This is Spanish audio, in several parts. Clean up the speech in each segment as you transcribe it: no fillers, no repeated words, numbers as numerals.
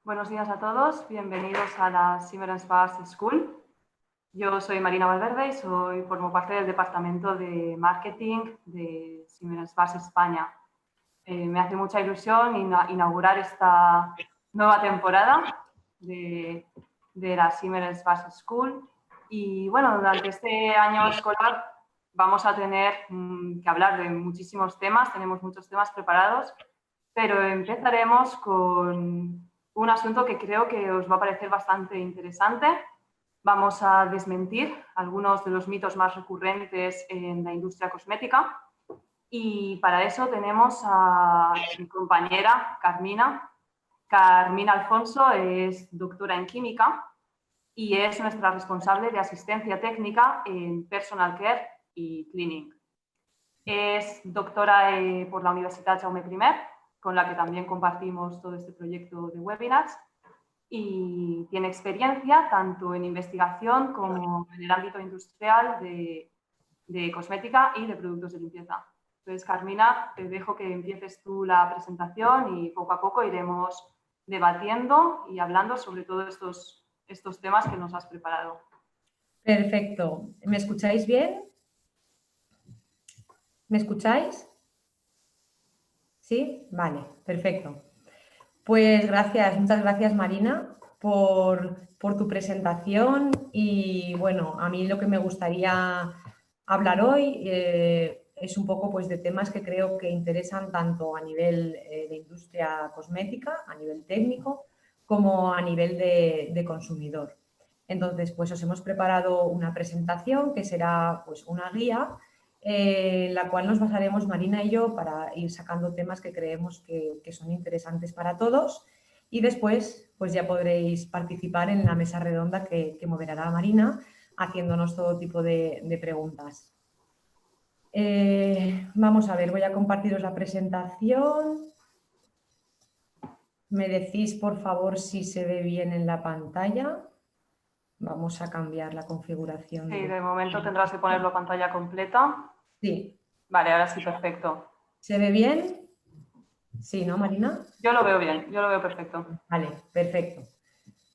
Buenos días a todos, bienvenidos a la Siemens Bas School. Yo soy Marina Valverde y formo parte del departamento de marketing de Siemens Bas España. Me hace mucha ilusión inaugurar esta nueva temporada de la Siemens Bas School. Y bueno, durante este año escolar vamos a tener que hablar de muchísimos temas, tenemos muchos temas preparados, pero empezaremos con un asunto que creo que os va a parecer bastante interesante. Vamos a desmentir algunos de los mitos más recurrentes en la industria cosmética y para eso tenemos a mi compañera Carmina. Carmina Alfonso es doctora en química y es nuestra responsable de asistencia técnica en personal care y cleaning. Es doctora por la Universidad Jaume I, con la que también compartimos todo este proyecto de webinars, y tiene experiencia tanto en investigación como en el ámbito industrial de cosmética y de productos de limpieza. Entonces, Carmina, te dejo que empieces tú la presentación y poco a poco iremos debatiendo y hablando sobre todos estos temas que nos has preparado. Perfecto. ¿Me escucháis bien? ¿Me escucháis? ¿Sí? Vale, perfecto. Pues muchas gracias Marina por tu presentación y bueno, a mí lo que me gustaría hablar hoy es un poco pues, de temas que creo que interesan tanto a nivel de industria cosmética, a nivel técnico, como a nivel de consumidor. Entonces, pues os hemos preparado una presentación que será pues una guía en la cual nos basaremos Marina y yo para ir sacando temas que creemos que son interesantes para todos y después pues ya podréis participar en la mesa redonda que moderará Marina haciéndonos todo tipo de preguntas. Vamos a ver, voy a compartiros la presentación. Me decís por favor si se ve bien en la pantalla. Vamos a cambiar la configuración. Sí, de momento tendrás que ponerlo a pantalla completa. Sí. Vale, ahora sí, perfecto. ¿Se ve bien? Sí, ¿no, Marina? Yo lo veo bien, yo lo veo perfecto. Vale, perfecto.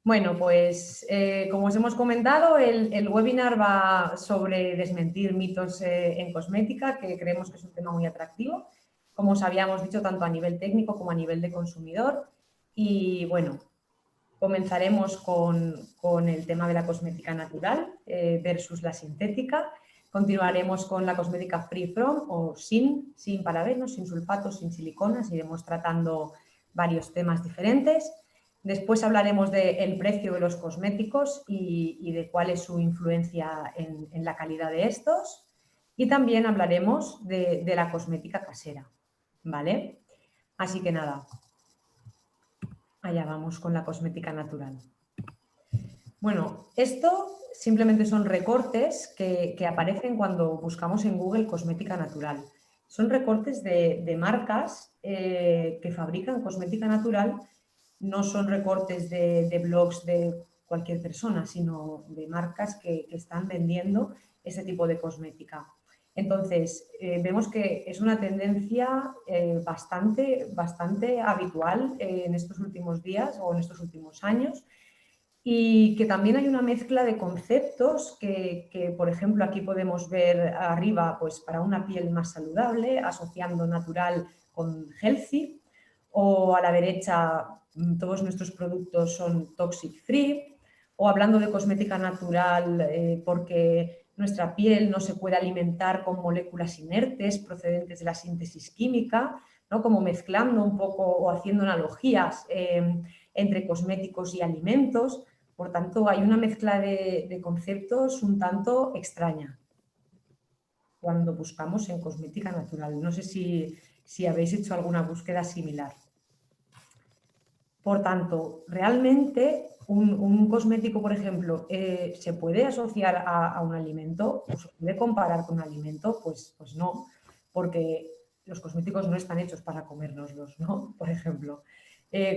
Bueno, pues como os hemos comentado, el webinar va sobre desmentir mitos en cosmética, que creemos que es un tema muy atractivo, como os habíamos dicho, tanto a nivel técnico como a nivel de consumidor. Y bueno, comenzaremos con el tema de la cosmética natural versus la sintética. Continuaremos con la cosmética free from o sin parabenos, sin sulfatos, sin siliconas. Iremos tratando varios temas diferentes. Después hablaremos del precio de los cosméticos y de cuál es su influencia en la calidad de estos. Y también hablaremos de la cosmética casera, ¿vale? Así que nada, allá vamos con la cosmética natural. Bueno, esto simplemente son recortes que aparecen cuando buscamos en Google cosmética natural. Son recortes de marcas que fabrican cosmética natural. No son recortes de blogs de cualquier persona, sino de marcas que están vendiendo ese tipo de cosmética. Entonces, vemos que es una tendencia bastante habitual en estos últimos días o en estos últimos años y que también hay una mezcla de conceptos que, por ejemplo, aquí podemos ver arriba pues, para una piel más saludable, asociando natural con healthy, o a la derecha todos nuestros productos son toxic free, o hablando de cosmética natural porque nuestra piel no se puede alimentar con moléculas inertes procedentes de la síntesis química, ¿no? Como mezclando un poco o haciendo analogías entre cosméticos y alimentos. Por tanto, hay una mezcla de conceptos un tanto extraña cuando buscamos en cosmética natural. No sé si habéis hecho alguna búsqueda similar. Por tanto, realmente un cosmético, por ejemplo, ¿se puede asociar a un alimento o se puede comparar con un alimento? Pues no, porque los cosméticos no están hechos para comérnoslos, ¿no? Por ejemplo,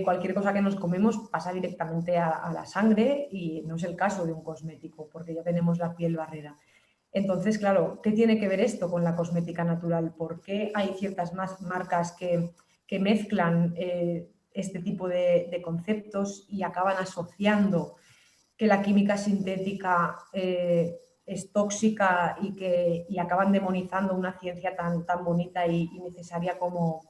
cualquier cosa que nos comemos pasa directamente a la sangre y no es el caso de un cosmético, porque ya tenemos la piel barrera. Entonces, claro, ¿qué tiene que ver esto con la cosmética natural? ¿Por qué hay ciertas marcas que mezclan este tipo de conceptos y acaban asociando que la química sintética es tóxica y acaban demonizando una ciencia tan bonita y necesaria como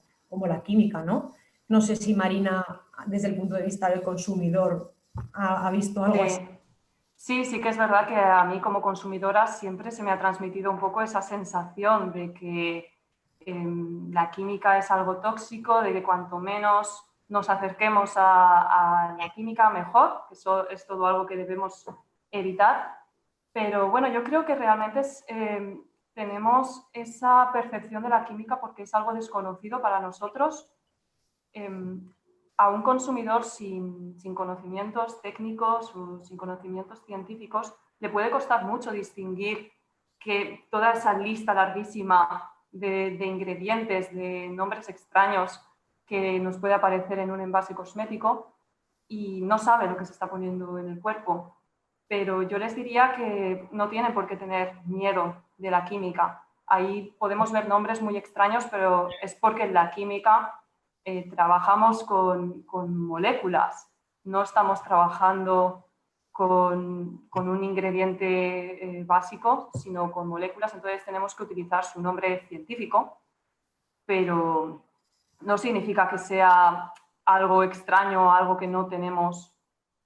la química, ¿no? No sé si Marina, desde el punto de vista del consumidor, ha visto algo así. Sí que es verdad que a mí como consumidora siempre se me ha transmitido un poco esa sensación de que la química es algo tóxico, de que cuanto menos nos acerquemos a la química, mejor, que eso es todo algo que debemos evitar. Pero bueno, yo creo que realmente tenemos esa percepción de la química porque es algo desconocido para nosotros. A un consumidor sin conocimientos técnicos o sin conocimientos científicos le puede costar mucho distinguir que toda esa lista larguísima de ingredientes, de nombres extraños que nos puede aparecer en un envase cosmético y no sabe lo que se está poniendo en el cuerpo. Pero yo les diría que no tienen por qué tener miedo de la química. Ahí podemos ver nombres muy extraños, pero es porque en la química trabajamos con moléculas, no estamos trabajando con un ingrediente básico, sino con moléculas, entonces tenemos que utilizar su nombre científico, pero no significa que sea algo extraño, algo que no tenemos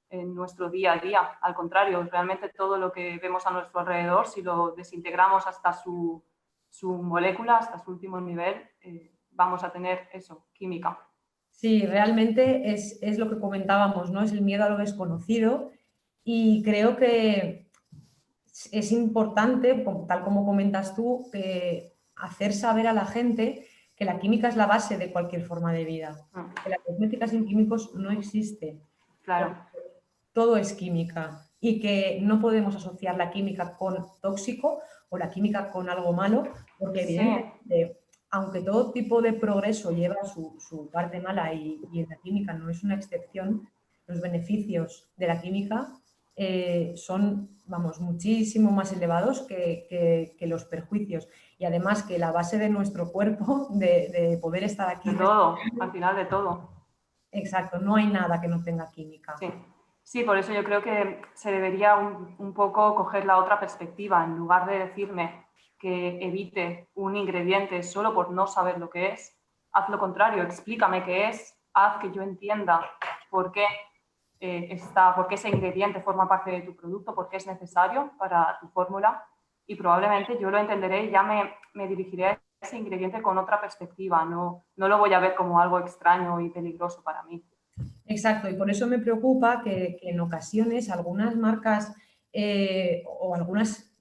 en nuestro día a día. Al contrario, realmente todo lo que vemos a nuestro alrededor, si lo desintegramos hasta su molécula, hasta su último nivel, vamos a tener eso, química. Sí, realmente es lo que comentábamos, ¿no? Es el miedo a lo desconocido y creo que es importante, tal como comentas tú, hacer saber a la gente que la química es la base de cualquier forma de vida, que la cosmética sin químicos no existe. Claro. Todo es química y que no podemos asociar la química con tóxico o la química con algo malo, porque evidentemente, aunque todo tipo de progreso lleva su parte mala y en la química no es una excepción, los beneficios de la química son, vamos, muchísimo más elevados que los perjuicios. Y además que la base de nuestro cuerpo, de poder estar aquí... De todo, al final de todo. Exacto, no hay nada que no tenga química. Sí, por eso yo creo que se debería un poco coger la otra perspectiva. En lugar de decirme que evite un ingrediente solo por no saber lo que es, haz lo contrario, explícame qué es, haz que yo entienda por qué por qué ese ingrediente forma parte de tu producto, por qué es necesario para tu fórmula y probablemente yo lo entenderé y ya me dirigiré a ese ingrediente con otra perspectiva, no lo voy a ver como algo extraño y peligroso para mí. Exacto, y por eso me preocupa que en ocasiones algunas marcas o algunas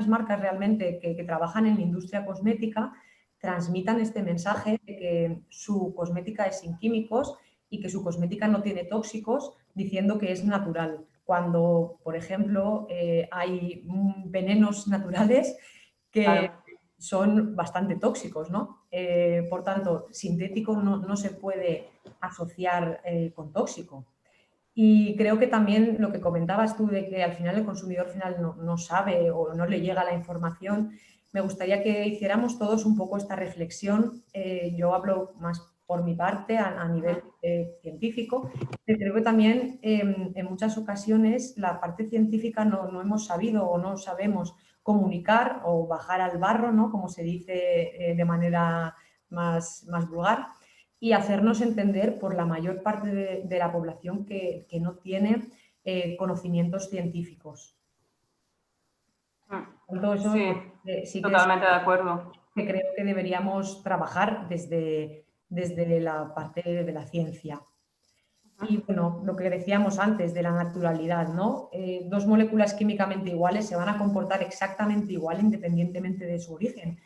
marcas realmente que trabajan en la industria cosmética transmitan este mensaje de que su cosmética es sin químicos y que su cosmética no tiene tóxicos, diciendo que es natural, cuando, por ejemplo, hay venenos naturales que son bastante tóxicos, ¿no? Por tanto, sintético no se puede asociar con tóxico. Y creo que también lo que comentabas tú de que al final el consumidor final no sabe o no le llega la información, me gustaría que hiciéramos todos un poco esta reflexión. Yo hablo más por mi parte a nivel científico, pero creo que también en muchas ocasiones la parte científica no hemos sabido o no sabemos comunicar o bajar al barro, ¿no? Como se dice de manera más vulgar, y hacernos entender por la mayor parte de la población que no tiene conocimientos científicos. Sí, sí totalmente de acuerdo. Que creo que deberíamos trabajar desde la parte de la ciencia. Y bueno, lo que decíamos antes de la naturalidad, ¿no? Dos moléculas químicamente iguales se van a comportar exactamente igual independientemente de su origen.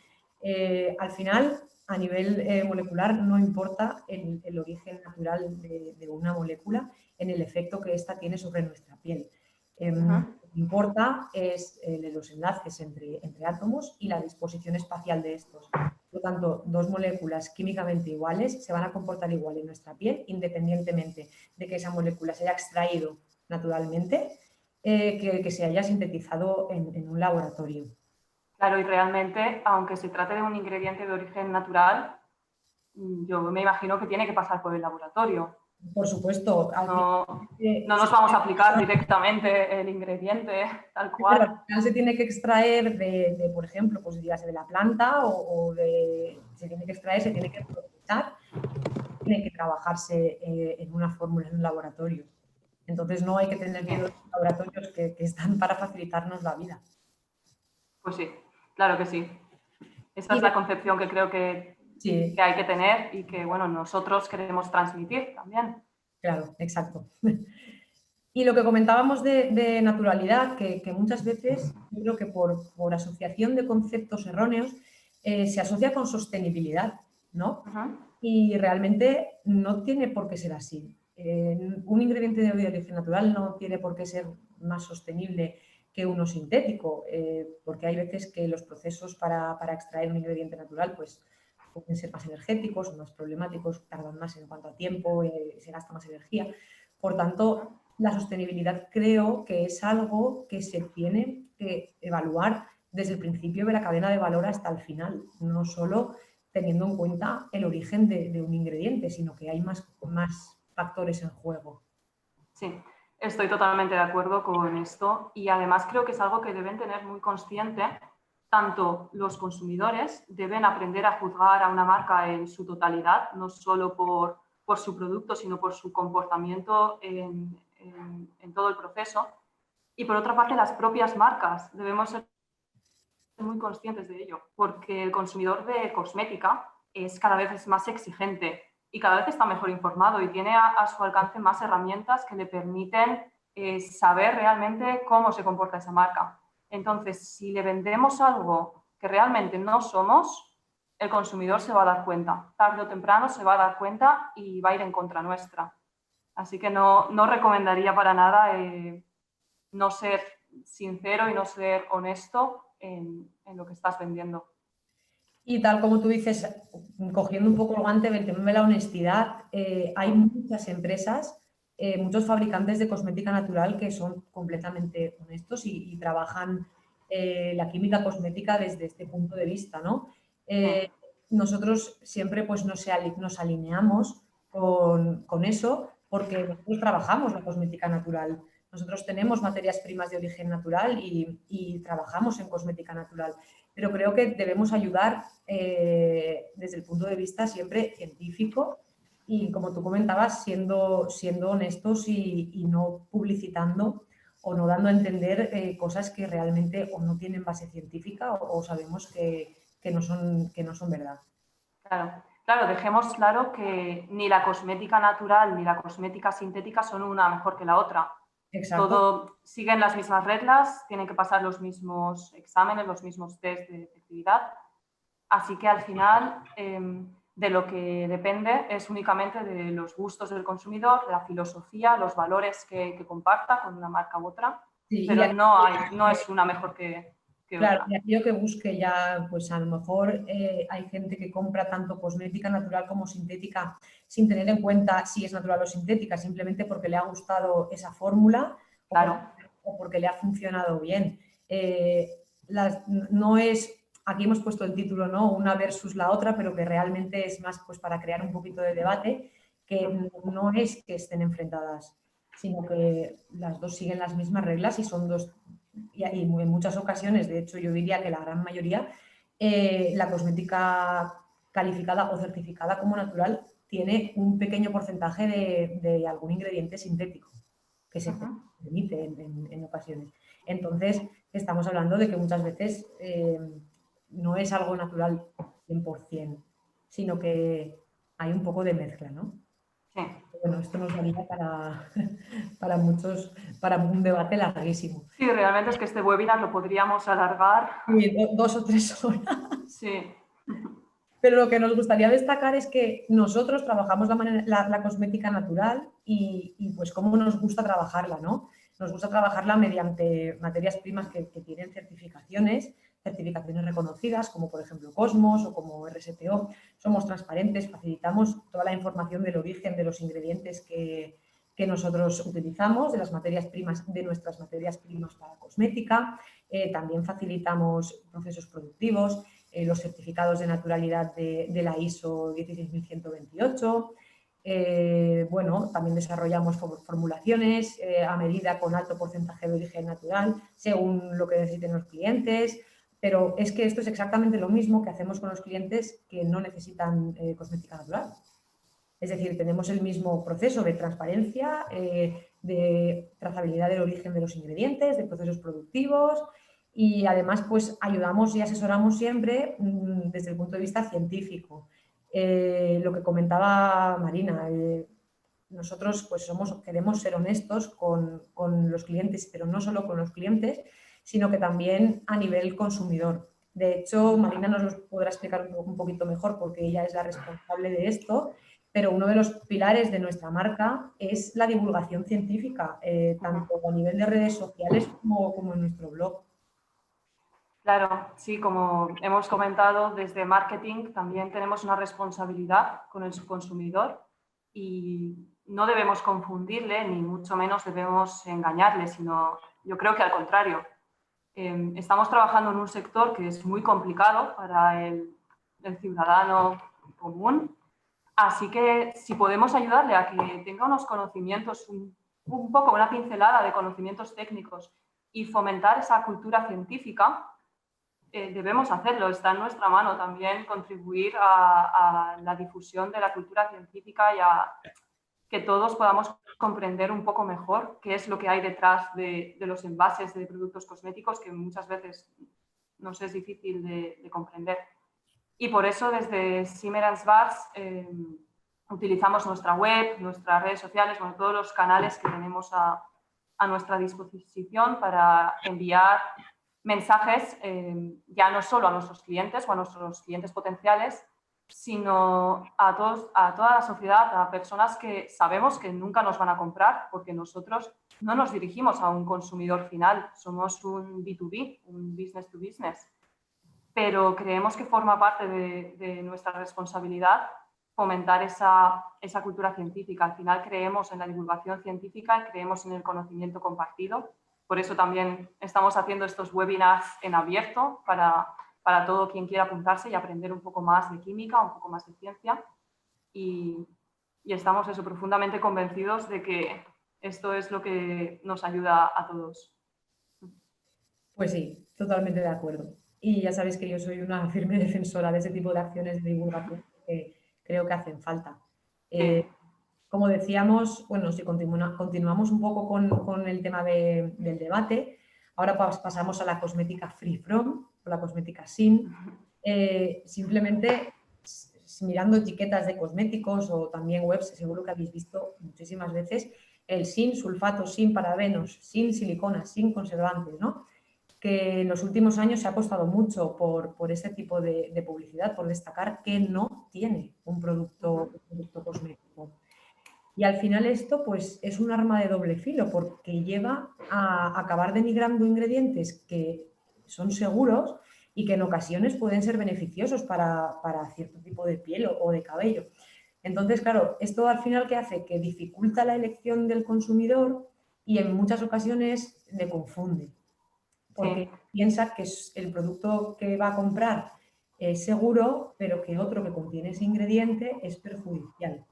Al final, a nivel molecular, no importa el origen natural de una molécula en el efecto que ésta tiene sobre nuestra piel. Lo que importa es los enlaces entre átomos y la disposición espacial de estos. Por lo tanto, dos moléculas químicamente iguales se van a comportar igual en nuestra piel, independientemente de que esa molécula se haya extraído naturalmente, que se haya sintetizado en un laboratorio. Claro, y realmente, aunque se trate de un ingrediente de origen natural, yo me imagino que tiene que pasar por el laboratorio. Por supuesto. No, no nos vamos a aplicar directamente el ingrediente tal cual. Al final se tiene que extraer por ejemplo, pues ya sea de la planta se tiene que extraer, se tiene que procesar, tiene que trabajarse en una fórmula, en un laboratorio. Entonces no hay que tener miedo a los laboratorios que están para facilitarnos la vida. Pues sí, claro que sí. Esa es la concepción que creo que hay que tener y que, bueno, nosotros queremos transmitir también. Claro, exacto. Y lo que comentábamos de naturalidad, que muchas veces yo creo que por asociación de conceptos erróneos se asocia con sostenibilidad, ¿no? Y realmente no tiene por qué ser así. Un ingrediente de origen natural no tiene por qué ser más sostenible que uno sintético, porque hay veces que los procesos para extraer un ingrediente natural pues, pueden ser más energéticos, más problemáticos, tardan más en cuanto a tiempo, se gasta más energía. Por tanto, la sostenibilidad creo que es algo que se tiene que evaluar desde el principio de la cadena de valor hasta el final, no solo teniendo en cuenta el origen de un ingrediente, sino que hay más factores en juego. Sí, estoy totalmente de acuerdo con esto y además creo que es algo que deben tener muy consciente. Tanto los consumidores deben aprender a juzgar a una marca en su totalidad, no solo por su producto, sino por su comportamiento en todo el proceso. Y por otra parte, las propias marcas debemos ser muy conscientes de ello, porque el consumidor de cosmética es cada vez más exigente y cada vez está mejor informado y tiene a su alcance más herramientas que le permiten saber realmente cómo se comporta esa marca. Entonces, si le vendemos algo que realmente no somos, el consumidor se va a dar cuenta. Tarde o temprano se va a dar cuenta y va a ir en contra nuestra. Así que no recomendaría para nada no ser sincero y no ser honesto en lo que estás vendiendo. Y tal como tú dices, cogiendo un poco el guante del tema de la honestidad, hay muchas empresas, muchos fabricantes de cosmética natural que son completamente honestos y trabajan la química cosmética desde este punto de vista, ¿no? Nosotros siempre pues, nos alineamos con eso porque nosotros trabajamos la cosmética natural. Nosotros tenemos materias primas de origen natural y trabajamos en cosmética natural. Pero creo que debemos ayudar desde el punto de vista siempre científico y, como tú comentabas, siendo honestos y no publicitando o no dando a entender cosas que realmente o no tienen base científica o sabemos que no son verdad. Claro, dejemos claro que ni la cosmética natural ni la cosmética sintética son una mejor que la otra. Exacto. Todo siguen las mismas reglas, tienen que pasar los mismos exámenes, los mismos test de efectividad. Así que al final de lo que depende es únicamente de los gustos del consumidor, de la filosofía, los valores que comparta con una marca u otra, Sí, pero no es una mejor que claro, otra. y aquello que busque ya, pues a lo mejor hay gente que compra tanto cosmética natural como sintética sin tener en cuenta si es natural o sintética, simplemente porque le ha gustado esa fórmula o porque le ha funcionado bien. No es, aquí hemos puesto el título, ¿no? Una versus la otra, pero que realmente es más pues para crear un poquito de debate, que no es que estén enfrentadas, sino que las dos siguen las mismas reglas y son dos. Y en muchas ocasiones, de hecho yo diría que la gran mayoría, la cosmética calificada o certificada como natural tiene un pequeño porcentaje de algún ingrediente sintético que se permite en ocasiones. Entonces, estamos hablando de que muchas veces no es algo natural 100%, sino que hay un poco de mezcla, ¿no? Sí. Bueno, esto nos daría para un debate larguísimo. Sí, realmente es que este webinar lo podríamos alargar. Sí, 2 o 3 horas. Sí. Pero lo que nos gustaría destacar es que nosotros trabajamos la cosmética natural y pues cómo nos gusta trabajarla, ¿no? Nos gusta trabajarla mediante materias primas que tienen certificaciones reconocidas, como por ejemplo Cosmos o como RSTO. Somos transparentes, facilitamos toda la información del origen de los ingredientes que nosotros utilizamos, de las materias primas, de nuestras materias primas para cosmética. También facilitamos procesos productivos. los certificados de naturalidad de la ISO 16128. Bueno, también desarrollamos formulaciones a medida con alto porcentaje de origen natural, según lo que necesiten los clientes. Pero es que esto es exactamente lo mismo que hacemos con los clientes que no necesitan cosmética natural. Es decir, tenemos el mismo proceso de transparencia, de trazabilidad del origen de los ingredientes, de procesos productivos y además pues ayudamos y asesoramos siempre desde el punto de vista científico. Lo que comentaba Marina, nosotros pues queremos ser honestos con los clientes, pero no solo con los clientes, sino que también a nivel consumidor. De hecho, Marina nos lo podrá explicar un poquito mejor porque ella es la responsable de esto, pero uno de los pilares de nuestra marca es la divulgación científica, tanto a nivel de redes sociales como en nuestro blog. Claro, sí, como hemos comentado, desde marketing también tenemos una responsabilidad con el consumidor y no debemos confundirle, ni mucho menos debemos engañarle, sino yo creo que al contrario. Estamos trabajando en un sector que es muy complicado para el ciudadano común, así que si podemos ayudarle a que tenga unos conocimientos, un poco, una pincelada de conocimientos técnicos y fomentar esa cultura científica, debemos hacerlo. Está en nuestra mano también contribuir a la difusión de la cultura científica y a que todos podamos comprender un poco mejor qué es lo que hay detrás de los envases de productos cosméticos, que muchas veces nos es difícil de comprender. Y por eso desde Simmer & Schwarz utilizamos nuestra web, nuestras redes sociales, bueno, todos los canales que tenemos a nuestra disposición para enviar mensajes ya no solo a nuestros clientes o a nuestros clientes potenciales, sino a toda la sociedad, a personas que sabemos que nunca nos van a comprar porque nosotros no nos dirigimos a un consumidor final, somos un B2B, un business to business, pero creemos que forma parte de nuestra responsabilidad fomentar esa cultura científica. Al final creemos en la divulgación científica, creemos en el conocimiento compartido. Por eso también estamos haciendo estos webinars en abierto para todo quien quiera apuntarse y aprender un poco más de química, un poco más de ciencia. Y estamos profundamente convencidos de que esto es lo que nos ayuda a todos. Pues sí, totalmente de acuerdo. Y ya sabéis que yo soy una firme defensora de ese tipo de acciones de divulgación que creo que hacen falta. Sí. Como decíamos, bueno, si continuamos un poco con el tema del debate, ahora pasamos a la cosmética free from o la cosmética sin. Simplemente mirando etiquetas de cosméticos o también webs, seguro que habéis visto muchísimas veces el sin sulfatos, sin parabenos, sin siliconas, sin conservantes, ¿no? Que en los últimos años se ha apostado mucho por este tipo de publicidad, por destacar que no tiene un producto cosmético. Y al final esto pues, es un arma de doble filo porque lleva a acabar denigrando ingredientes que son seguros y que en ocasiones pueden ser beneficiosos para cierto tipo de piel o de cabello. Entonces, claro, esto al final ¿qué hace? Que dificulta la elección del consumidor y en muchas ocasiones le confunde. Porque piensa que el producto que va a comprar es seguro, pero que otro que contiene ese ingrediente es perjudicial.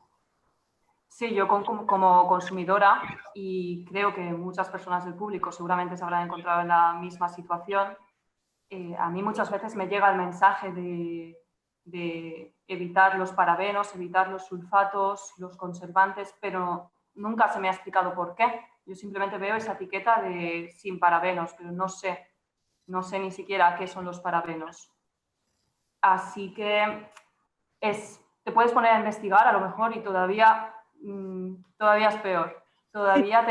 Sí, yo como consumidora, y creo que muchas personas del público seguramente se habrán encontrado en la misma situación, a mí muchas veces me llega el mensaje de evitar los parabenos, evitar los sulfatos, los conservantes, pero nunca se me ha explicado por qué. Yo simplemente veo esa etiqueta de sin parabenos, pero no sé ni siquiera qué son los parabenos. Así que te puedes poner a investigar a lo mejor y todavía es peor. Todavía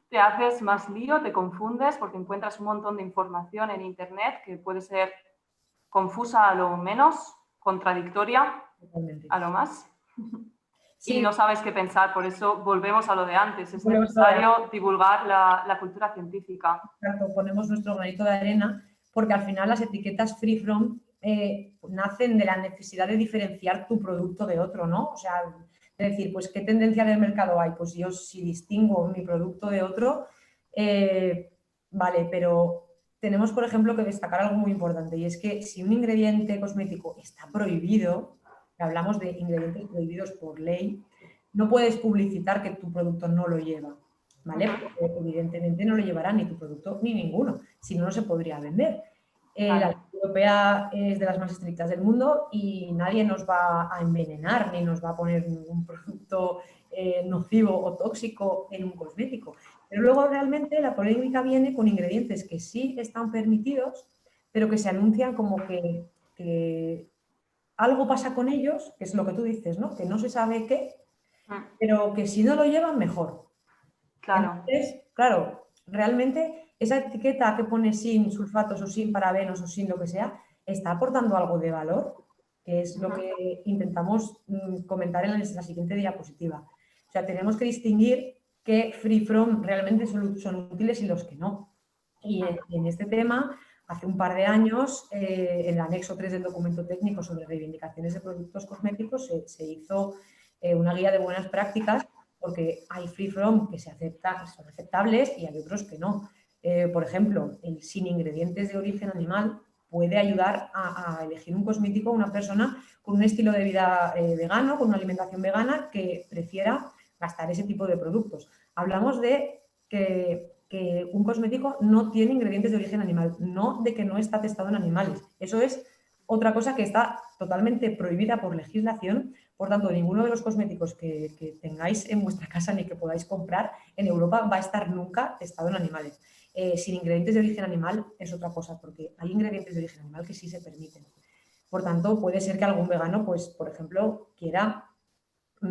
te haces más lío, te confundes porque encuentras un montón de información en Internet que puede ser confusa a lo menos, contradictoria a lo más. Sí. Y no sabes qué pensar, por eso volvemos a lo de antes. Es necesario divulgar la cultura científica. Exacto, ponemos nuestro granito de arena porque al final las etiquetas free from nacen de la necesidad de diferenciar tu producto de otro, ¿no? O sea, es decir, pues ¿qué tendencia del mercado hay? Pues yo si distingo mi producto de otro, vale, pero tenemos, por ejemplo, que destacar algo muy importante, y es que si un ingrediente cosmético está prohibido, hablamos de ingredientes prohibidos por ley, no puedes publicitar que tu producto no lo lleva, ¿vale? Porque evidentemente no lo llevará ni tu producto ni ninguno, si no, no se podría vender. La ley europea es de las más estrictas del mundo y nadie nos va a envenenar ni nos va a poner ningún producto nocivo o tóxico en un cosmético. Pero luego realmente la polémica viene con ingredientes que sí están permitidos, pero que se anuncian como que algo pasa con ellos, que es lo que tú dices, ¿no? Que no se sabe qué, pero que si no lo llevan, mejor. Claro. Entonces, claro, realmente esa etiqueta que pone sin sulfatos o sin parabenos o sin lo que sea, está aportando algo de valor, que es lo que intentamos comentar en la siguiente diapositiva. O sea, tenemos que distinguir qué free from realmente son útiles y los que no. Y en este tema, hace un par de años, en el anexo 3 del documento técnico sobre reivindicaciones de productos cosméticos, se hizo una guía de buenas prácticas, porque hay free from que son aceptables y hay otros que no. Por ejemplo, el sin ingredientes de origen animal puede ayudar a elegir un cosmético a una persona con un estilo de vida vegano, con una alimentación vegana, que prefiera gastar ese tipo de productos. Hablamos de que un cosmético no tiene ingredientes de origen animal, no de que no está testado en animales. Eso es otra cosa que está totalmente prohibida por legislación. Por tanto, ninguno de los cosméticos que tengáis en vuestra casa ni que podáis comprar en Europa va a estar nunca testado en animales. Sin ingredientes de origen animal es otra cosa, porque hay ingredientes de origen animal que sí se permiten. Por tanto, puede ser que algún vegano, pues, por ejemplo, quiera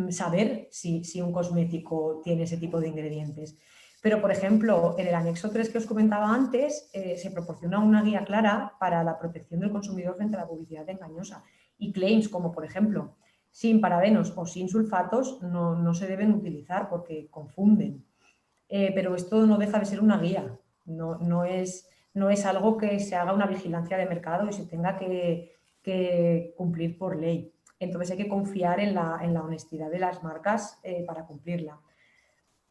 saber si un cosmético tiene ese tipo de ingredientes. Pero, por ejemplo, en el anexo 3 que os comentaba antes, se proporciona una guía clara para la protección del consumidor frente a la publicidad engañosa. Y claims como, por ejemplo, sin parabenos o sin sulfatos no se deben utilizar porque confunden. Pero esto no deja de ser una guía, no es algo que se haga una vigilancia de mercado y se tenga que cumplir por ley. Entonces hay que confiar en la honestidad de las marcas para cumplirla.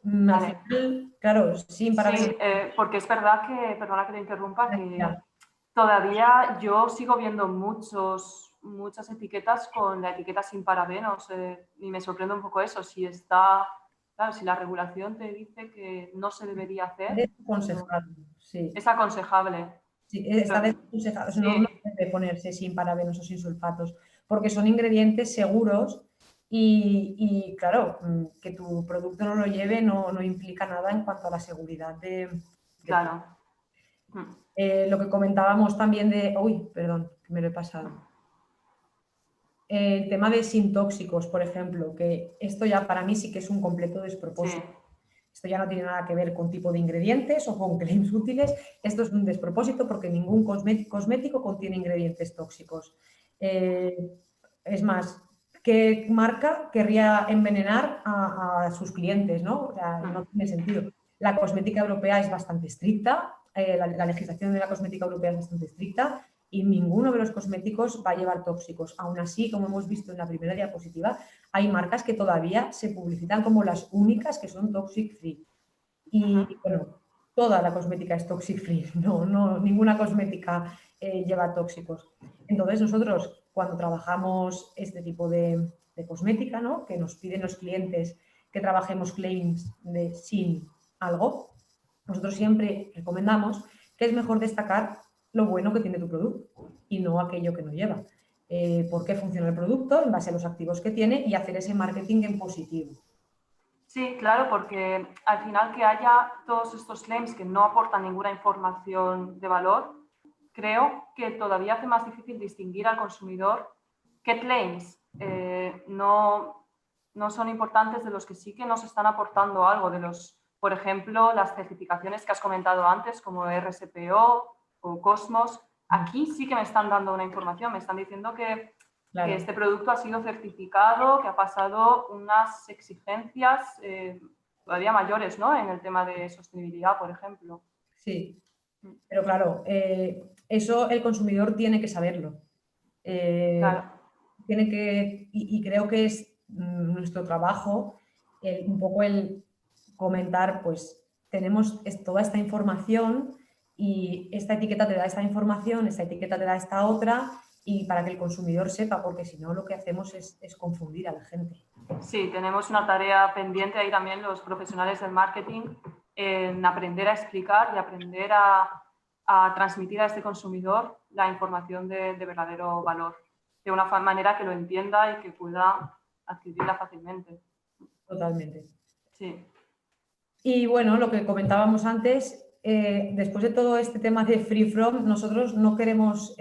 Al final, claro, sin parabenos. Sí, porque es verdad que, perdona que te interrumpa, que todavía yo sigo viendo muchas etiquetas con la etiqueta sin parabenos y me sorprende un poco eso. Claro, si la regulación te dice que no se debería hacer, Es aconsejable, sí. es aconsejable. Sí, está desaconsejado, no debe ponerse sin parabenos o sin sulfatos, porque son ingredientes seguros y claro, que tu producto no lo lleve no implica nada en cuanto a la seguridad de Claro. lo que comentábamos también de... Uy, perdón, que me lo he pasado. El tema de sin tóxicos, por ejemplo, que esto ya para mí sí que es un completo despropósito. Sí. Esto ya no tiene nada que ver con tipo de ingredientes o con claims útiles. Esto es un despropósito porque ningún cosmético contiene ingredientes tóxicos. Es más, ¿qué marca querría envenenar a sus clientes? ¿No? O sea, no tiene sentido. La cosmética europea es bastante estricta, la legislación de la cosmética europea es bastante estricta y ninguno de los cosméticos va a llevar tóxicos. Aún así, como hemos visto en la primera diapositiva, hay marcas que todavía se publicitan como las únicas que son toxic free. Y bueno, toda la cosmética es toxic free, ninguna cosmética lleva tóxicos. Entonces nosotros cuando trabajamos este tipo de cosmética, ¿no?, que nos piden los clientes que trabajemos claims de sin algo, nosotros siempre recomendamos que es mejor destacar lo bueno que tiene tu producto y no aquello que no lleva. Por qué funciona el producto en base a los activos que tiene y hacer ese marketing en positivo. Sí, claro, porque al final que haya todos estos claims que no aportan ninguna información de valor, creo que todavía hace más difícil distinguir al consumidor qué claims no son importantes de los que sí que nos están aportando algo, por ejemplo, las certificaciones que has comentado antes, como RSPO o Cosmos. Aquí sí que me están dando una información, me están diciendo que este producto ha sido certificado, que ha pasado unas exigencias todavía mayores, ¿no?, en el tema de sostenibilidad, por ejemplo. Sí, pero claro, eso el consumidor tiene que saberlo. Claro. Y creo que es nuestro trabajo un poco el comentar, pues tenemos toda esta información y esta etiqueta te da esta información, esta etiqueta te da esta otra, y para que el consumidor sepa, porque si no lo que hacemos es confundir a la gente. Sí, tenemos una tarea pendiente ahí también los profesionales del marketing en aprender a explicar y aprender a transmitir a este consumidor la información de verdadero valor, de una manera que lo entienda y que pueda adquirirla fácilmente. Totalmente. Sí. Y bueno, lo que comentábamos antes, después de todo este tema de free from, nosotros no queremos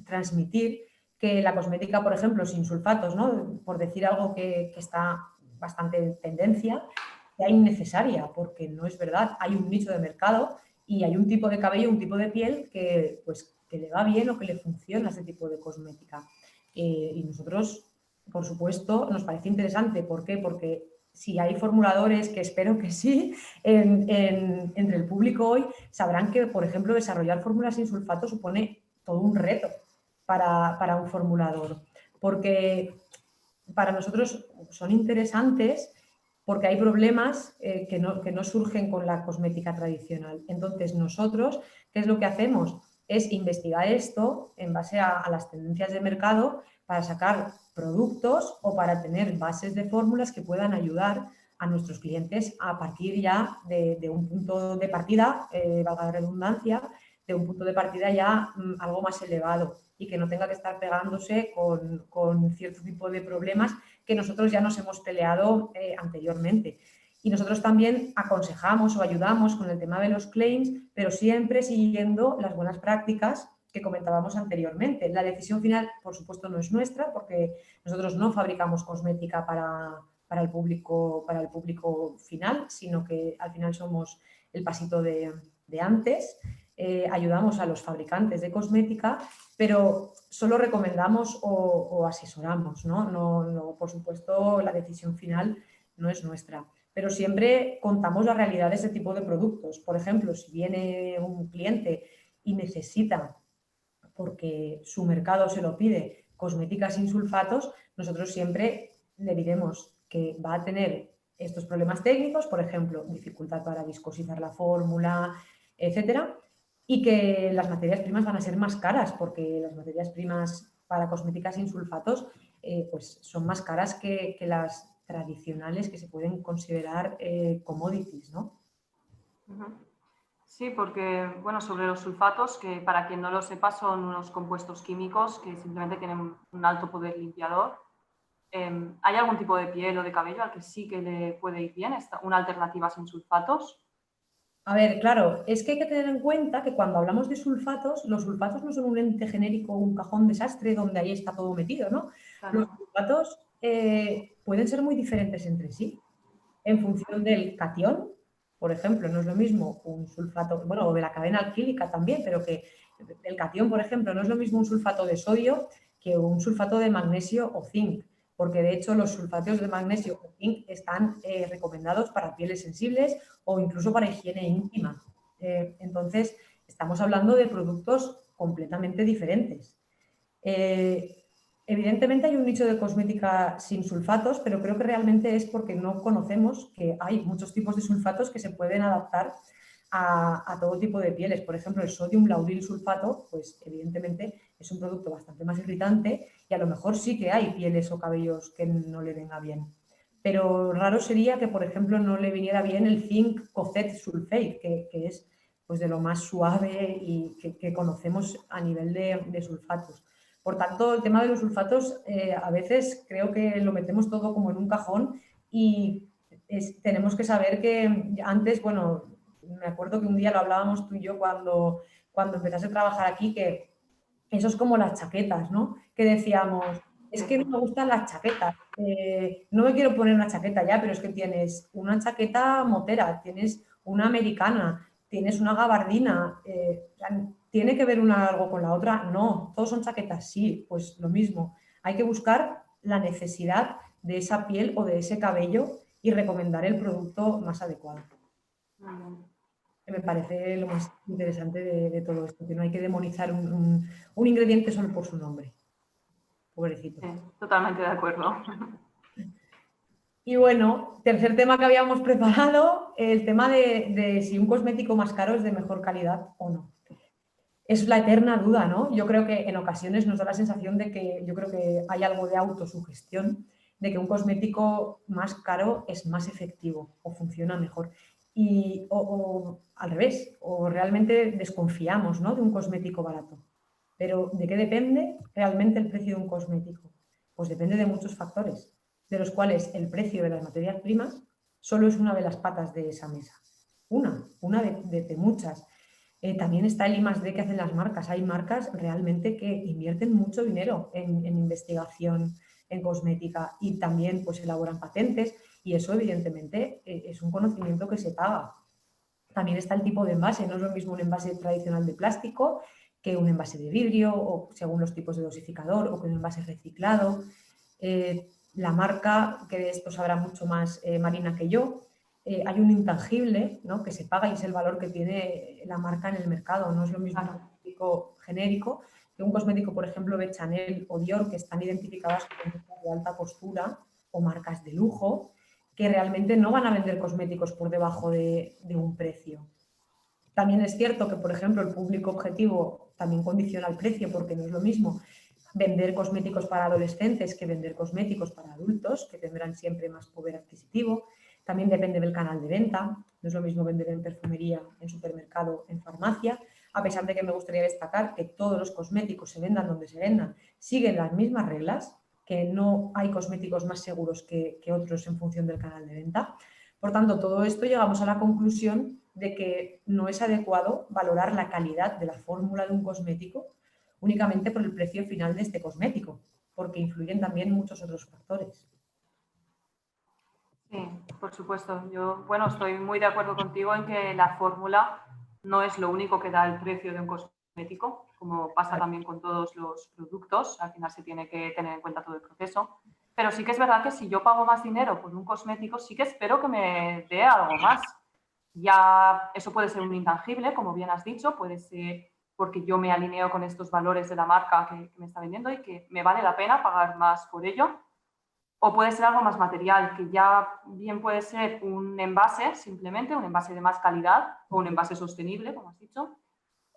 transmitir que la cosmética, por ejemplo, sin sulfatos, ¿no? Por decir algo que está bastante en tendencia, sea innecesaria, porque no es verdad. Hay un nicho de mercado y hay un tipo de cabello, un tipo de piel que, pues, que le va bien o que le funciona ese tipo de cosmética. Y nosotros, por supuesto, nos parece interesante. ¿Por qué? Porque si hay formuladores, que espero que sí, entre el público hoy, sabrán que, por ejemplo, desarrollar fórmulas sin sulfato supone todo un reto para un formulador, porque para nosotros son interesantes porque hay problemas que no surgen con la cosmética tradicional. Entonces, nosotros, ¿qué es lo que hacemos? Es investigar esto en base a las tendencias de mercado para sacar productos o para tener bases de fórmulas que puedan ayudar a nuestros clientes a partir ya de un punto de partida, valga la redundancia, de un punto de partida ya algo más elevado y que no tenga que estar pegándose con cierto tipo de problemas que nosotros ya nos hemos peleado anteriormente. Y nosotros también aconsejamos o ayudamos con el tema de los claims, pero siempre siguiendo las buenas prácticas que comentábamos anteriormente. La decisión final, por supuesto, no es nuestra porque nosotros no fabricamos cosmética para el público final, sino que al final somos el pasito de antes. Ayudamos a los fabricantes de cosmética, pero solo recomendamos o asesoramos, ¿no? No, por supuesto, la decisión final no es nuestra, pero siempre contamos la realidad de ese tipo de productos. Por ejemplo, si viene un cliente y necesita, porque su mercado se lo pide, cosmética sin sulfatos, nosotros siempre le diremos que va a tener estos problemas técnicos, por ejemplo, dificultad para viscosizar la fórmula, etcétera, y que las materias primas van a ser más caras, porque las materias primas para cosméticas sin sulfatos pues son más caras que las tradicionales que se pueden considerar commodities, ¿no? Sí, porque, bueno, sobre los sulfatos, que para quien no lo sepa son unos compuestos químicos que simplemente tienen un alto poder limpiador. ¿Hay algún tipo de piel o de cabello al que sí que le puede ir bien una alternativa sin sulfatos? A ver, claro, es que hay que tener en cuenta que cuando hablamos de sulfatos, los sulfatos no son un ente genérico, un cajón desastre donde ahí está todo metido, ¿no? Los Claro. sulfatos pueden ser muy diferentes entre sí en función del catión. Por ejemplo, no es lo mismo un sulfato, bueno, o de la cadena alquílica también, pero que el catión, por ejemplo, no es lo mismo un sulfato de sodio que un sulfato de magnesio o zinc, porque de hecho los sulfatos de magnesio o zinc están recomendados para pieles sensibles o incluso para higiene íntima. Entonces, estamos hablando de productos completamente diferentes. Evidentemente hay un nicho de cosmética sin sulfatos, pero creo que realmente es porque no conocemos que hay muchos tipos de sulfatos que se pueden adaptar a todo tipo de pieles. Por ejemplo, el sodium lauryl sulfato, pues evidentemente es un producto bastante más irritante y a lo mejor sí que hay pieles o cabellos que no le venga bien. Pero raro sería que, por ejemplo, no le viniera bien el zinc cofet sulfate, que es pues, de lo más suave y que conocemos a nivel de sulfatos. Por tanto, el tema de los sulfatos a veces creo que lo metemos todo como en un cajón y tenemos que saber que antes, bueno, me acuerdo que un día lo hablábamos tú y yo cuando empezaste a trabajar aquí, que eso es como las chaquetas, ¿no? Que decíamos, es que no me gustan las chaquetas, no me quiero poner una chaqueta ya, pero es que tienes una chaqueta motera, tienes una americana, tienes una gabardina, ¿tiene que ver una algo con la otra? No, todos son chaquetas, sí, pues lo mismo. Hay que buscar la necesidad de esa piel o de ese cabello y recomendar el producto más adecuado. Que me parece lo más interesante de todo esto, que no hay que demonizar un ingrediente solo por su nombre. Pobrecito. Sí, totalmente de acuerdo. Y bueno, tercer tema que habíamos preparado, el tema de si un cosmético más caro es de mejor calidad o no. Es la eterna duda, ¿no? Yo creo que en ocasiones nos da la sensación de que yo creo que hay algo de autosugestión, de que un cosmético más caro es más efectivo o funciona mejor. O al revés, o realmente desconfiamos, ¿no?, de un cosmético barato. Pero ¿de qué depende realmente el precio de un cosmético? Pues depende de muchos factores, de los cuales el precio de las materias primas solo es una de las patas de esa mesa. Una de muchas. También está el I+D que hacen las marcas. Hay marcas realmente que invierten mucho dinero en investigación, en cosmética, y también pues elaboran patentes, y eso evidentemente es un conocimiento que se paga. También está el tipo de envase. No es lo mismo un envase tradicional de plástico que un envase de vidrio, o según los tipos de dosificador, o que un envase reciclado. La marca, que de esto sabrá mucho más Marina que yo, hay un intangible, ¿no?, que se paga, y es el valor que tiene la marca en el mercado. No es lo mismo un cosmético genérico que un cosmético, por ejemplo, de Chanel o Dior, que están identificadas como marcas de alta costura o marcas de lujo, que realmente no van a vender cosméticos por debajo de un precio. También es cierto que, por ejemplo, el público objetivo también condiciona el precio, porque no es lo mismo vender cosméticos para adolescentes que vender cosméticos para adultos, que tendrán siempre más poder adquisitivo. También depende del canal de venta. No es lo mismo vender en perfumería, en supermercado, en farmacia. A pesar de que me gustaría destacar que todos los cosméticos, se vendan donde se vendan, siguen las mismas reglas, que no hay cosméticos más seguros que otros en función del canal de venta. Por tanto, todo esto llegamos a la conclusión de que no es adecuado valorar la calidad de la fórmula de un cosmético únicamente por el precio final de este cosmético, porque influyen también muchos otros factores. Sí, por supuesto. Yo, bueno, estoy muy de acuerdo contigo en que la fórmula no es lo único que da el precio de un cosmético, como pasa también con todos los productos. Al final se tiene que tener en cuenta todo el proceso. Pero sí que es verdad que si yo pago más dinero por un cosmético, sí que espero que me dé algo más. Ya eso puede ser un intangible, como bien has dicho, puede ser porque yo me alineo con estos valores de la marca que me está vendiendo y que me vale la pena pagar más por ello. O puede ser algo más material, que ya bien puede ser un envase, simplemente un envase de más calidad o un envase sostenible, como has dicho,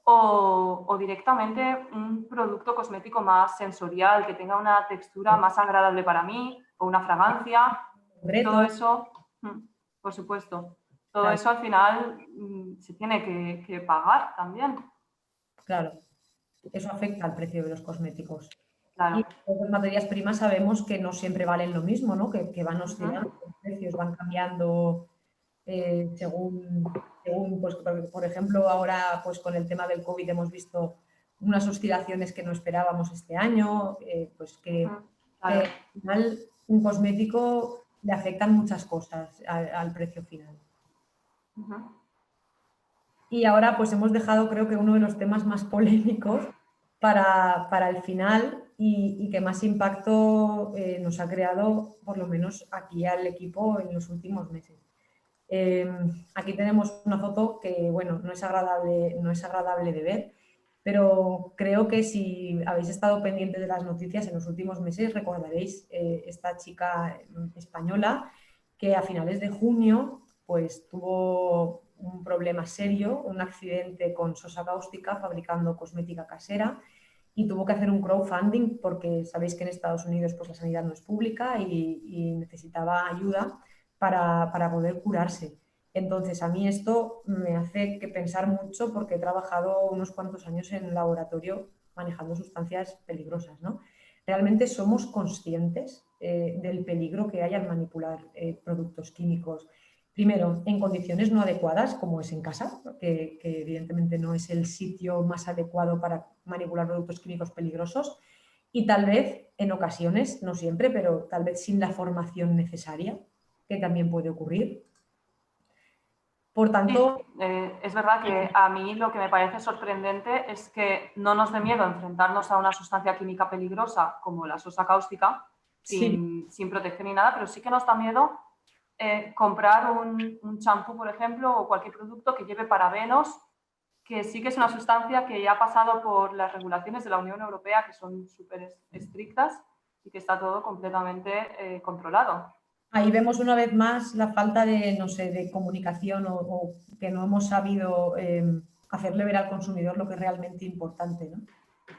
o directamente un producto cosmético más sensorial, que tenga una textura más agradable para mí, o una fragancia. Todo Reto, eso, por supuesto, todo claro, eso al final se tiene que pagar también. claro, eso afecta al precio de los cosméticos. Y Claro. las materias primas sabemos que no siempre valen lo mismo, ¿no?, que van oscilando, los precios van cambiando según pues, por ejemplo, ahora pues con el tema del COVID hemos visto unas oscilaciones que no esperábamos este año, pues que Claro. al final un cosmético le afectan muchas cosas al precio final. Y ahora pues hemos dejado, creo que uno de los temas más polémicos para el final, y que más impacto nos ha creado, por lo menos aquí al equipo, en los últimos meses. Aquí tenemos una foto que, bueno, no es agradable de ver, pero creo que si habéis estado pendientes de las noticias en los últimos meses, recordaréis esta chica española que a finales de junio pues tuvo un problema serio, un accidente con sosa cáustica fabricando cosmética casera, y tuvo que hacer un crowdfunding porque sabéis que en Estados Unidos pues la sanidad no es pública y necesitaba ayuda para poder curarse. Entonces, a mí esto me hace que pensar mucho, porque he trabajado unos cuantos años en un laboratorio manejando sustancias peligrosas, ¿no? ¿Realmente somos conscientes del peligro que hay al manipular productos químicos? Primero, en condiciones no adecuadas, como es en casa, que evidentemente no es el sitio más adecuado para manipular productos químicos peligrosos, y tal vez en ocasiones, no siempre, pero tal vez sin la formación necesaria, que también puede ocurrir. Por tanto, Sí, es verdad que a mí lo que me parece sorprendente es que no nos dé miedo enfrentarnos a una sustancia química peligrosa como la sosa cáustica sí, sin protección ni nada, pero sí que nos da miedo comprar un champú, por ejemplo, o cualquier producto que lleve parabenos, que sí que es una sustancia que ya ha pasado por las regulaciones de la Unión Europea, que son súper estrictas, y que está todo completamente controlado. Ahí vemos una vez más la falta de, no sé, de comunicación o que no hemos sabido hacerle ver al consumidor lo que es realmente importante, ¿no?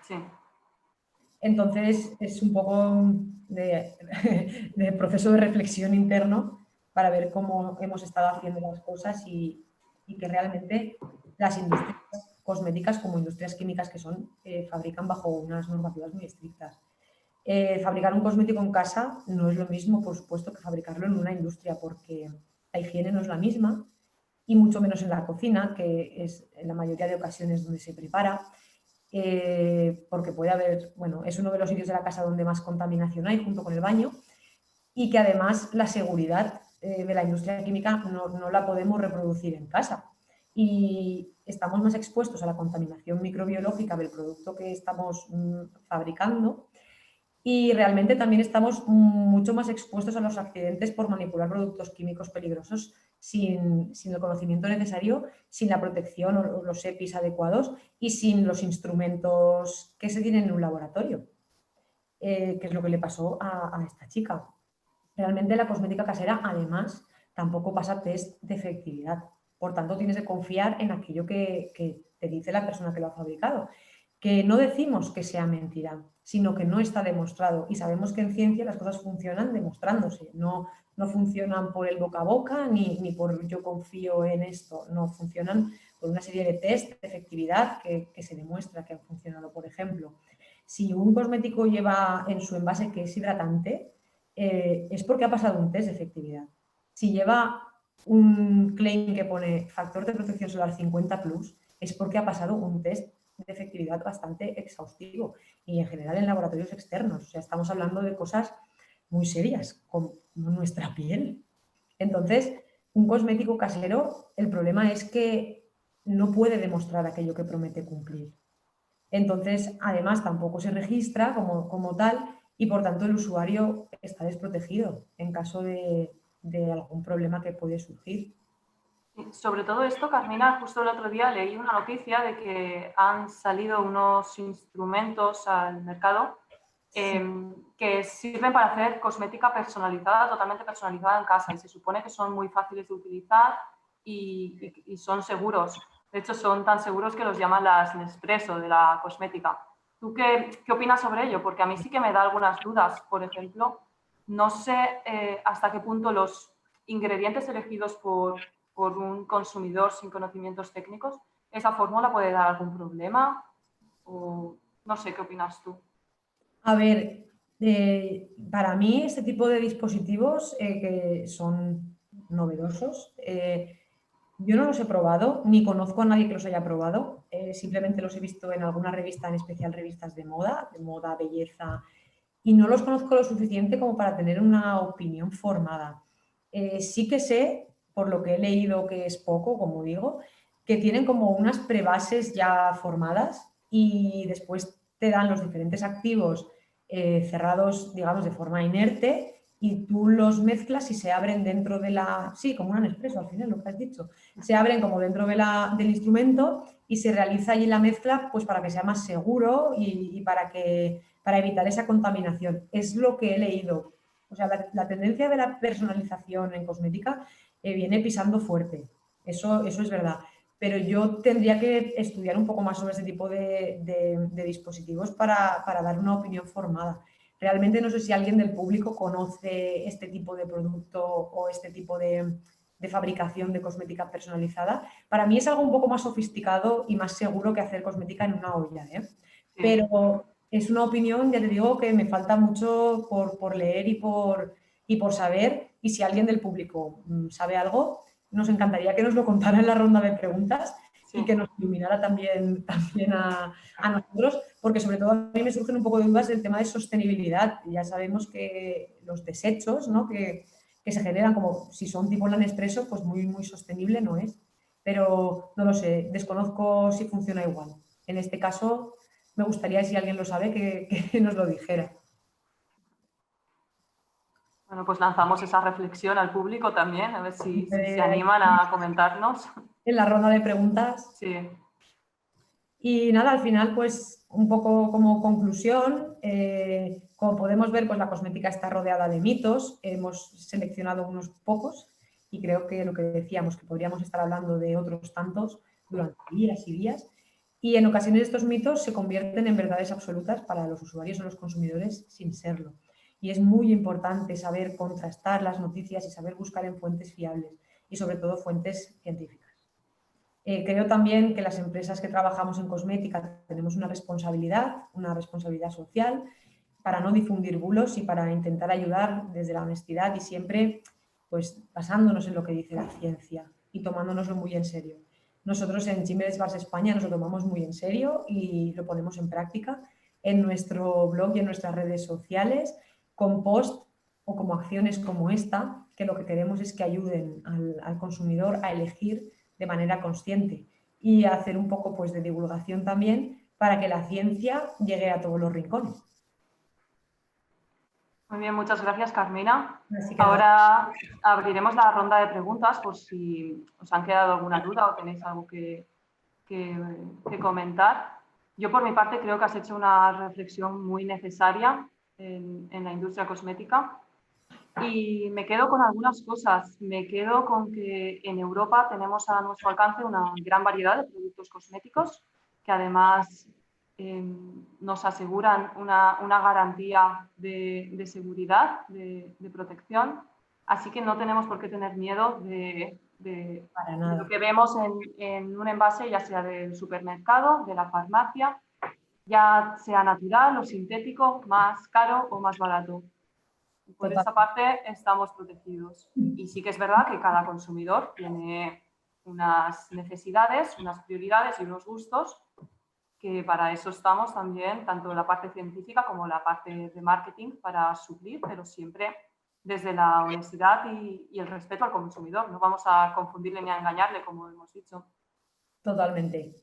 Sí. Entonces, es un poco de proceso de reflexión interno para ver cómo hemos estado haciendo las cosas y que realmente las industrias cosméticas como industrias químicas que son, fabrican bajo unas normativas muy estrictas. Fabricar un cosmético en casa no es lo mismo, por supuesto, que fabricarlo en una industria, porque la higiene no es la misma y mucho menos en la cocina, que es en la mayoría de ocasiones donde se prepara, porque puede haber, bueno, es uno de los sitios de la casa donde más contaminación hay, junto con el baño, y que además la seguridad de la industria química no la podemos reproducir en casa. Y estamos más expuestos a la contaminación microbiológica del producto que estamos fabricando y realmente también estamos mucho más expuestos a los accidentes por manipular productos químicos peligrosos sin el conocimiento necesario, sin la protección o los EPIs adecuados y sin los instrumentos que se tienen en un laboratorio, que es lo que le pasó a esta chica. Realmente la cosmética casera, además, tampoco pasa test de efectividad. Por tanto, tienes que confiar en aquello que te dice la persona que lo ha fabricado. Que no decimos que sea mentira, sino que no está demostrado. Y sabemos que en ciencia las cosas funcionan demostrándose. No funcionan por el boca a boca ni por yo confío en esto. No, funcionan por una serie de test de efectividad que se demuestra que han funcionado. Por ejemplo, si un cosmético lleva en su envase que es hidratante, es porque ha pasado un test de efectividad. Si lleva un claim que pone factor de protección solar 50 plus, es porque ha pasado un test de efectividad bastante exhaustivo y en general en laboratorios externos. O sea, estamos hablando de cosas muy serias, como nuestra piel. Entonces, un cosmético casero, el problema es que no puede demostrar aquello que promete cumplir. Entonces, además, tampoco se registra como tal y, por tanto, el usuario está desprotegido en caso de algún problema que puede surgir. Sobre todo esto, Carmina, justo el otro día leí una noticia de que han salido unos instrumentos al mercado que sirven para hacer cosmética personalizada, totalmente personalizada en casa, y se supone que son muy fáciles de utilizar y son seguros. De hecho, son tan seguros que los llaman las Nespresso de la cosmética. ¿Tú qué opinas sobre ello? Porque a mí sí que me da algunas dudas. Por ejemplo, no sé hasta qué punto los ingredientes elegidos por un consumidor sin conocimientos técnicos, ¿esa fórmula puede dar algún problema? O no sé, ¿qué opinas tú? A ver, para mí este tipo de dispositivos que son novedosos, yo no los he probado, ni conozco a nadie que los haya probado, simplemente los he visto en alguna revista, en especial revistas de moda, belleza, y no los conozco lo suficiente como para tener una opinión formada. Sí que sé, por lo que he leído, que es poco, como digo, que tienen como unas prebases ya formadas y después te dan los diferentes activos cerrados, digamos, de forma inerte y tú los mezclas y se abren dentro de la... Sí, como un Nespresso al final, lo que has dicho. Se abren como dentro del instrumento y se realiza allí la mezcla pues para que sea más seguro y para evitar esa contaminación. Es lo que he leído. O sea, la tendencia de la personalización en cosmética viene pisando fuerte. Eso es verdad. Pero yo tendría que estudiar un poco más sobre este tipo de dispositivos para dar una opinión formada. Realmente no sé si alguien del público conoce este tipo de producto o este tipo de fabricación de cosmética personalizada. Para mí es algo un poco más sofisticado y más seguro que hacer cosmética en una olla, ¿eh? Sí. Pero es una opinión, ya te digo, que me falta mucho por leer y por saber. Y si alguien del público sabe algo, nos encantaría que nos lo contara en la ronda de preguntas Sí. y que nos iluminara también a nosotros, porque sobre todo a mí me surgen un poco de dudas del tema de sostenibilidad. Ya sabemos que los desechos, ¿no?, que se generan, como si son tipo la Nespresso, pues muy, muy sostenible no es. Pero no lo sé, desconozco si funciona igual. En este caso, me gustaría, si alguien lo sabe, que nos lo dijera. Bueno, pues lanzamos esa reflexión al público también, a ver si se animan a comentarnos. En la ronda de preguntas. Sí. Y nada, al final, pues un poco como conclusión, Como podemos ver, pues la cosmética está rodeada de mitos, hemos seleccionado unos pocos y creo que lo que decíamos, que podríamos estar hablando de otros tantos durante días y días, y en ocasiones estos mitos se convierten en verdades absolutas para los usuarios o los consumidores sin serlo. Y es muy importante saber contrastar las noticias y saber buscar en fuentes fiables y sobre todo fuentes científicas. Creo también que las empresas que trabajamos en cosmética tenemos una responsabilidad social para no difundir bulos y para intentar ayudar desde la honestidad y siempre pues basándonos en lo que dice la ciencia y tomándonoslo muy en serio. Nosotros en Gimmer's Bars España nos lo tomamos muy en serio y lo ponemos en práctica en nuestro blog y en nuestras redes sociales con post o como acciones como esta, que lo que queremos es que ayuden al consumidor a elegir de manera consciente y a hacer un poco pues, de divulgación también para que la ciencia llegue a todos los rincones. Muy bien, muchas gracias, Carmina. Así que ahora abriremos la ronda de preguntas por si os han quedado alguna duda o tenéis algo que comentar. Yo, por mi parte, creo que has hecho una reflexión muy necesaria en la industria cosmética y me quedo con algunas cosas. Me quedo con que en Europa tenemos a nuestro alcance una gran variedad de productos cosméticos que además nos aseguran una garantía de seguridad, de protección. Así que no tenemos por qué tener miedo de lo que vemos en un envase, ya sea del supermercado, de la farmacia, ya sea natural o sintético, más caro o más barato. Por esa parte estamos protegidos. Y sí que es verdad que cada consumidor tiene unas necesidades, unas prioridades y unos gustos, que para eso estamos también, tanto la parte científica como la parte de marketing, para suplir, pero siempre desde la honestidad y el respeto al consumidor. No vamos a confundirle ni a engañarle, como hemos dicho. Totalmente.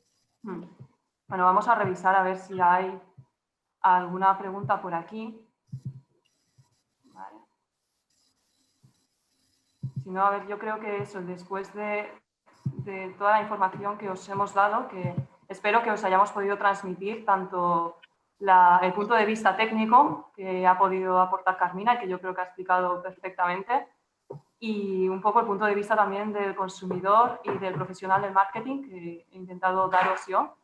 Bueno, vamos a revisar a ver si hay alguna pregunta por aquí. Vale. Si no, a ver, yo creo que eso, después de toda la información que os hemos dado, que espero que os hayamos podido transmitir tanto el punto de vista técnico que ha podido aportar Carmina y que yo creo que ha explicado perfectamente, y un poco el punto de vista también del consumidor y del profesional del marketing que he intentado daros yo.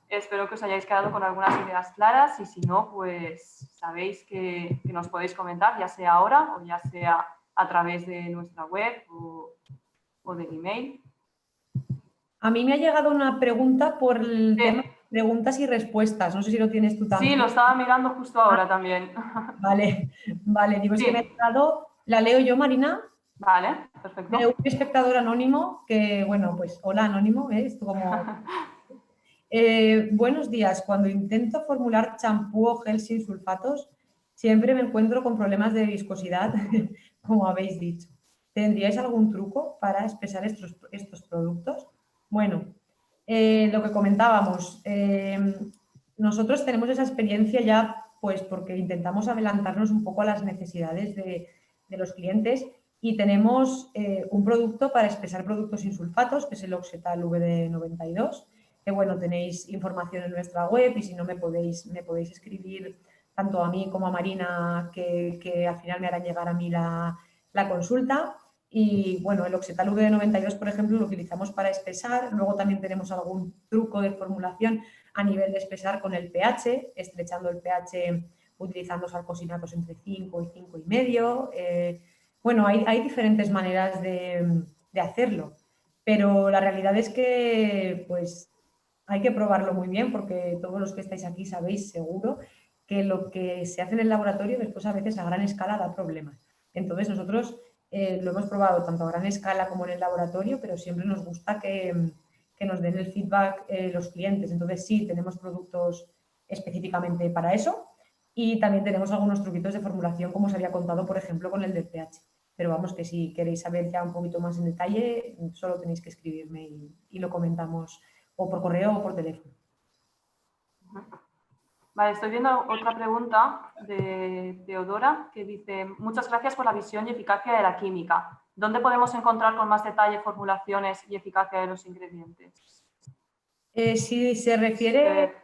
Espero que os hayáis quedado con algunas ideas claras y si no, pues sabéis que nos podéis comentar, ya sea ahora o ya sea a través de nuestra web o del email. A mí me ha llegado una pregunta por el tema de preguntas y respuestas. No sé si lo tienes tú también. Sí, lo estaba mirando justo ahora también. Vale, digo, es que me ha llegado, la leo yo, Marina. Vale, perfecto. De un espectador anónimo que, bueno, pues hola anónimo, esto como... buenos días, cuando intento formular champú o gel sin sulfatos, siempre me encuentro con problemas de viscosidad, como habéis dicho. ¿Tendríais algún truco para espesar estos productos? Bueno, lo que comentábamos, nosotros tenemos esa experiencia ya pues porque intentamos adelantarnos un poco a las necesidades de los clientes y tenemos un producto para espesar productos sin sulfatos, que es el Oxetal VD92, que bueno, tenéis información en nuestra web y si no me podéis escribir tanto a mí como a Marina, que al final me harán llegar a mí la consulta. Y bueno, el Oxetal VD92, por ejemplo, lo utilizamos para espesar. Luego también tenemos algún truco de formulación a nivel de espesar con el pH, estrechando el pH utilizando salcosinatos entre 5 y 5,5. Bueno, hay diferentes maneras de hacerlo, pero la realidad es que pues hay que probarlo muy bien porque todos los que estáis aquí sabéis seguro que lo que se hace en el laboratorio después a veces a gran escala da problemas. Entonces nosotros lo hemos probado tanto a gran escala como en el laboratorio, pero siempre nos gusta que nos den el feedback los clientes. Entonces sí, tenemos productos específicamente para eso y también tenemos algunos truquitos de formulación como os había contado, por ejemplo, con el del pH. Pero vamos, que si queréis saber ya un poquito más en detalle, solo tenéis que escribirme y lo comentamos o por correo o por teléfono. Vale, estoy viendo otra pregunta de Teodora que dice: muchas gracias por la visión y eficacia de la química. ¿Dónde podemos encontrar con más detalle formulaciones y eficacia de los ingredientes? Si se refiere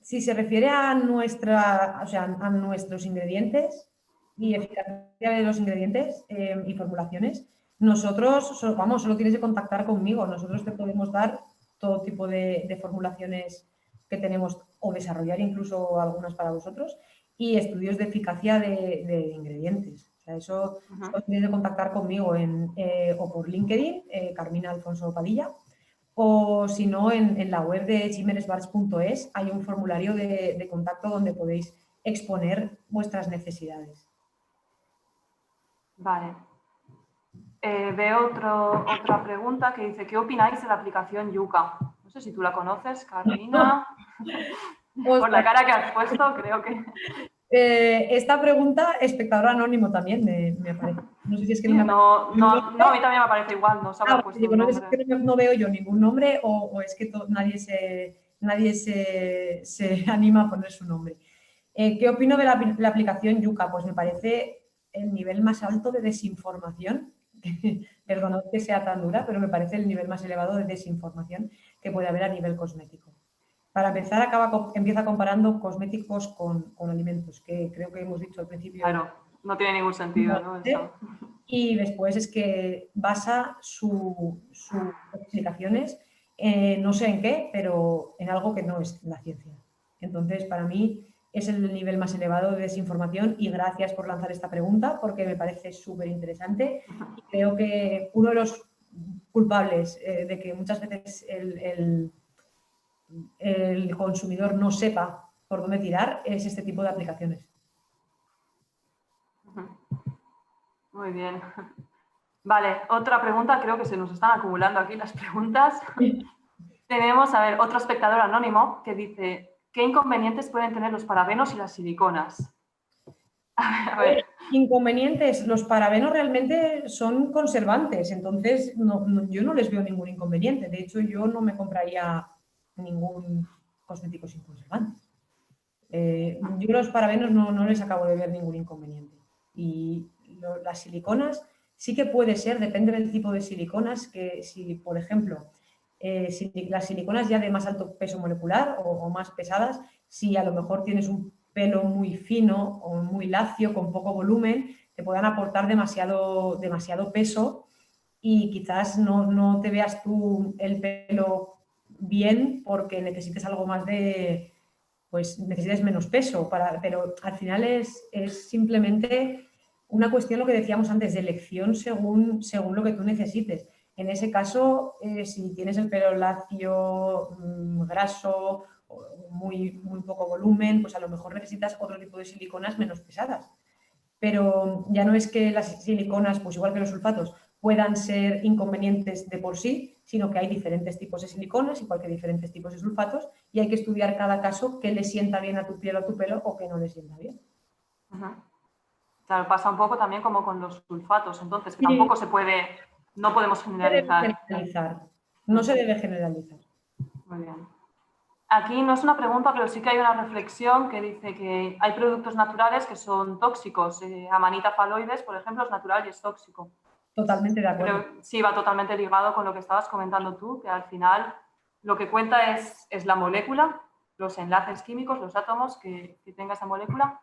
Si se refiere a nuestros ingredientes y eficacia de los ingredientes y formulaciones, nosotros, solo tienes que contactar conmigo. Nosotros te podemos dar todo tipo de formulaciones que tenemos o desarrollar incluso algunas para vosotros y estudios de eficacia de ingredientes. O sea, eso solo tienes que contactar conmigo o por LinkedIn, Carmina Alfonso Padilla, o si no, en la web de chimeresbars.es hay un formulario de contacto donde podéis exponer vuestras necesidades. Vale. Veo otra pregunta que dice, ¿qué opináis de la aplicación Yuka? No sé si tú la conoces, Carmina. Por la cara que has puesto, creo que... Esta pregunta, espectador anónimo también me aparece. No sé si es que Sí, no, a mí también me parece igual, no se habrá puesto un nombre. No sé si es que no veo yo ningún nombre o es que nadie se anima a poner su nombre. ¿Qué opino de la aplicación Yuka? Pues me parece el nivel más alto de desinformación. Perdonad que sea tan dura, pero me parece el nivel más elevado de desinformación que puede haber a nivel cosmético. Para empezar, empieza comparando cosméticos con alimentos, que creo que hemos dicho al principio. Claro, no tiene ningún sentido, ¿no? Eso. Y después es que basa sus explicaciones, no sé en qué, pero en algo que no es la ciencia. Entonces, para mí es el nivel más elevado de desinformación y gracias por lanzar esta pregunta porque me parece súper interesante y creo que uno de los culpables de que muchas veces el consumidor no sepa por dónde tirar es este tipo de aplicaciones. Muy bien. Vale, otra pregunta, creo que se nos están acumulando aquí las preguntas. Tenemos, a ver, otro espectador anónimo que dice, ¿qué inconvenientes pueden tener los parabenos y las siliconas? A ver. Inconvenientes, los parabenos realmente son conservantes, entonces yo no les veo ningún inconveniente. De hecho, yo no me compraría ningún cosmético sin conservantes. Yo los parabenos no les acabo de ver ningún inconveniente. Y las siliconas sí que puede ser, depende del tipo de siliconas, que si, por ejemplo, si las siliconas ya de más alto peso molecular o más pesadas, si a lo mejor tienes un pelo muy fino o muy lacio, con poco volumen, te puedan aportar demasiado peso y quizás no te veas tú el pelo bien porque necesites algo más pues necesites menos peso, pero al final es simplemente una cuestión, lo que decíamos antes, de elección según lo que tú necesites. En ese caso, si tienes el pelo lacio, graso, muy poco volumen, pues a lo mejor necesitas otro tipo de siliconas menos pesadas. Pero ya no es que las siliconas, pues igual que los sulfatos, puedan ser inconvenientes de por sí, sino que hay diferentes tipos de siliconas, igual que diferentes tipos de sulfatos, y hay que estudiar cada caso qué le sienta bien a tu piel o a tu pelo o qué no le sienta bien. Claro, pasa un poco también como con los sulfatos, entonces, que tampoco no podemos generalizar. No se debe generalizar. Muy bien. Aquí no es una pregunta, pero sí que hay una reflexión que dice que hay productos naturales que son tóxicos. Amanita phalloides, por ejemplo, es natural y es tóxico. Totalmente de acuerdo. Pero sí, va totalmente ligado con lo que estabas comentando tú, que al final lo que cuenta es la molécula, los enlaces químicos, los átomos que tenga esa molécula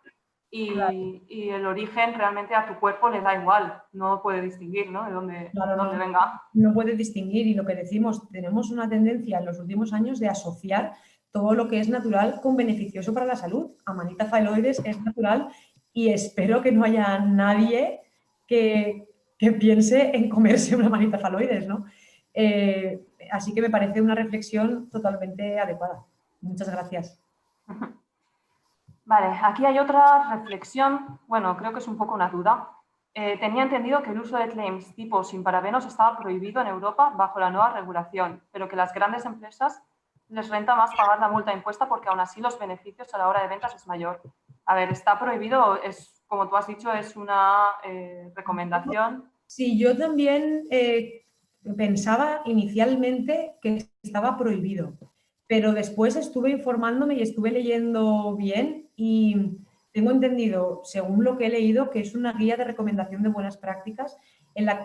y el origen realmente a tu cuerpo le da igual, no puede distinguir, ¿no? De dónde venga. No puede distinguir y lo que decimos, tenemos una tendencia en los últimos años de asociar todo lo que es natural con beneficioso para la salud. Amanita phalloides es natural y espero que no haya nadie que piense en comerse una Amanita phalloides, ¿no? Así que me parece una reflexión totalmente adecuada. Muchas gracias. Vale, aquí hay otra reflexión, bueno, creo que es un poco una duda. Tenía entendido que el uso de claims tipo sin parabenos estaba prohibido en Europa bajo la nueva regulación, pero que las grandes empresas les renta más pagar la multa impuesta porque aún así los beneficios a la hora de ventas es mayor. A ver, está prohibido, como tú has dicho, es una recomendación. Sí, yo también pensaba inicialmente que estaba prohibido, pero después estuve informándome y estuve leyendo bien y tengo entendido, según lo que he leído, que es una guía de recomendación de buenas prácticas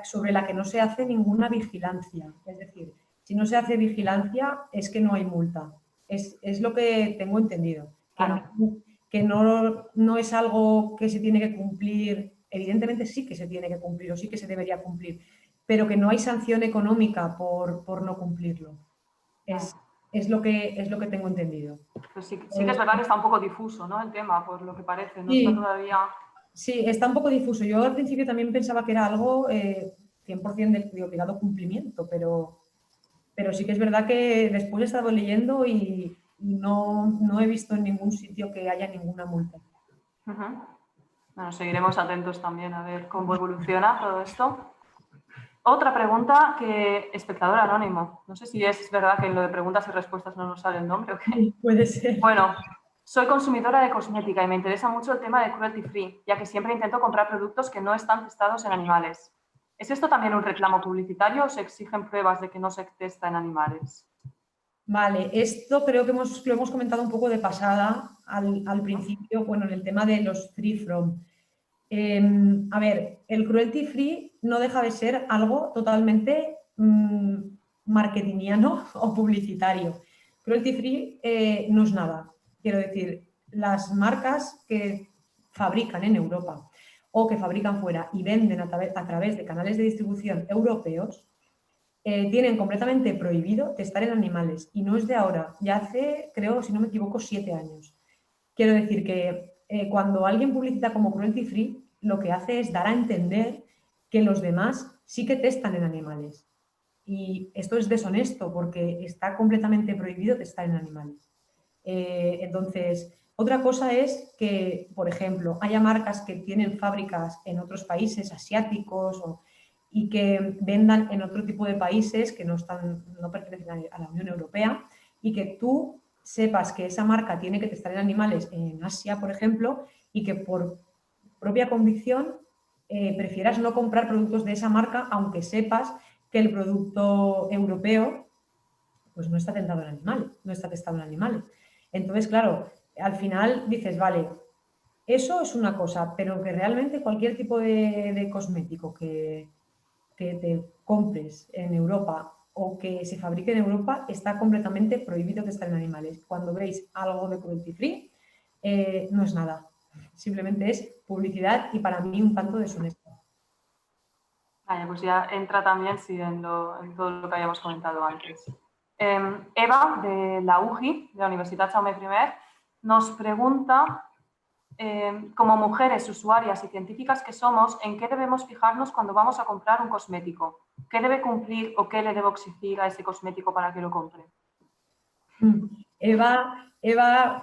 sobre la que no se hace ninguna vigilancia. Es decir, si no se hace vigilancia es que no hay multa. Es lo que tengo entendido. Claro. Que no es algo que se tiene que cumplir. Evidentemente sí que se tiene que cumplir o sí que se debería cumplir, pero que no hay sanción económica por no cumplirlo. Es lo que tengo entendido. Pues sí que es verdad que está un poco difuso, ¿no? El tema, por lo que parece, no Sí. está todavía... Sí, está un poco difuso. Yo al principio también pensaba que era algo 100% de obligado cumplimiento, pero sí que es verdad que después he estado leyendo y no he visto en ningún sitio que haya ninguna multa. Bueno, seguiremos atentos también a ver cómo evoluciona todo esto. Otra pregunta que espectador anónimo. No sé si es verdad que en lo de preguntas y respuestas no nos sale el nombre o qué. Sí, puede ser. Bueno, soy consumidora de cosmética y me interesa mucho el tema de cruelty free, ya que siempre intento comprar productos que no están testados en animales. ¿Es esto también un reclamo publicitario o se exigen pruebas de que no se testa en animales? Vale, esto creo que lo hemos comentado un poco de pasada al principio, bueno, en el tema de los free from. A ver, el cruelty free no deja de ser algo totalmente marketingiano o publicitario. Cruelty free no es nada. Quiero decir, las marcas que fabrican en Europa o que fabrican fuera y venden a través de canales de distribución europeos tienen completamente prohibido testar en animales. Y no es de ahora, ya hace, creo, si no me equivoco, 7 años. Quiero decir que cuando alguien publicita como cruelty free, lo que hace es dar a entender que los demás sí que testan en animales. Y esto es deshonesto porque está completamente prohibido testar en animales. Entonces, otra cosa es que, por ejemplo, haya marcas que tienen fábricas en otros países asiáticos y que vendan en otro tipo de países que no pertenecen a la Unión Europea y que tú sepas que esa marca tiene que testar en animales en Asia, por ejemplo, y que por propia convicción prefieras no comprar productos de esa marca, aunque sepas que el producto europeo pues no está testado en animales, no está testado en animales. Entonces, claro, al final dices, vale, eso es una cosa, pero que realmente cualquier tipo de cosmético que te compres en Europa o que se fabrique en Europa está completamente prohibido testar en animales. Cuando veis algo de cruelty free, no es nada. Simplemente es publicidad y para mí un tanto deshonesto. Vaya, pues ya entra también sí, en todo lo que habíamos comentado antes. Eva, de la UGI, de la Universidad Jaume I, nos pregunta, como mujeres usuarias y científicas que somos, ¿en qué debemos fijarnos cuando vamos a comprar un cosmético? ¿Qué debe cumplir o qué le debo exigir a ese cosmético para que lo compre? Eva,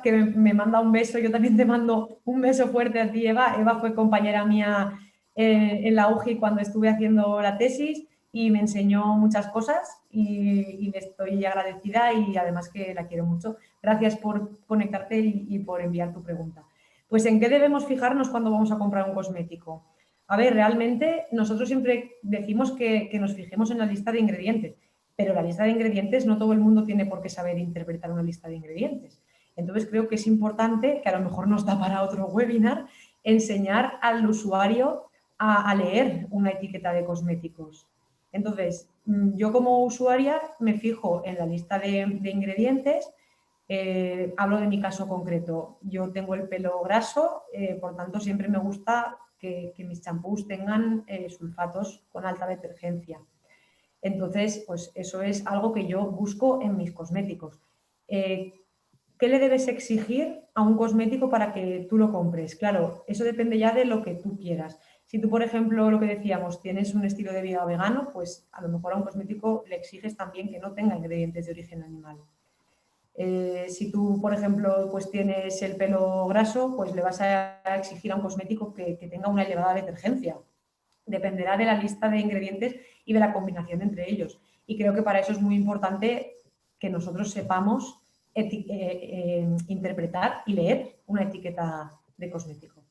que me manda un beso, yo también te mando un beso fuerte a ti, Eva. Eva fue compañera mía en la UGI cuando estuve haciendo la tesis y me enseñó muchas cosas y le estoy agradecida y además que la quiero mucho. Gracias por conectarte y por enviar tu pregunta. Pues, ¿en qué debemos fijarnos cuando vamos a comprar un cosmético? A ver, realmente nosotros siempre decimos que nos fijemos en la lista de ingredientes, pero la lista de ingredientes no todo el mundo tiene por qué saber interpretar una lista de ingredientes. Entonces creo que es importante, que a lo mejor nos da para otro webinar, enseñar al usuario a leer una etiqueta de cosméticos. Entonces, yo como usuaria me fijo en la lista de ingredientes. Hablo de mi caso concreto. Yo tengo el pelo graso, por tanto siempre me gusta que mis champús tengan sulfatos con alta detergencia. Entonces, pues eso es algo que yo busco en mis cosméticos. ¿Qué le debes exigir a un cosmético para que tú lo compres? Claro, eso depende ya de lo que tú quieras. Si tú, por ejemplo, lo que decíamos, tienes un estilo de vida vegano, pues a lo mejor a un cosmético le exiges también que no tenga ingredientes de origen animal. Si tú, por ejemplo, pues tienes el pelo graso, pues le vas a exigir a un cosmético que tenga una elevada detergencia. Dependerá de la lista de ingredientes y de la combinación entre ellos. Y creo que para eso es muy importante que nosotros sepamos interpretar y leer una etiqueta de cosmético.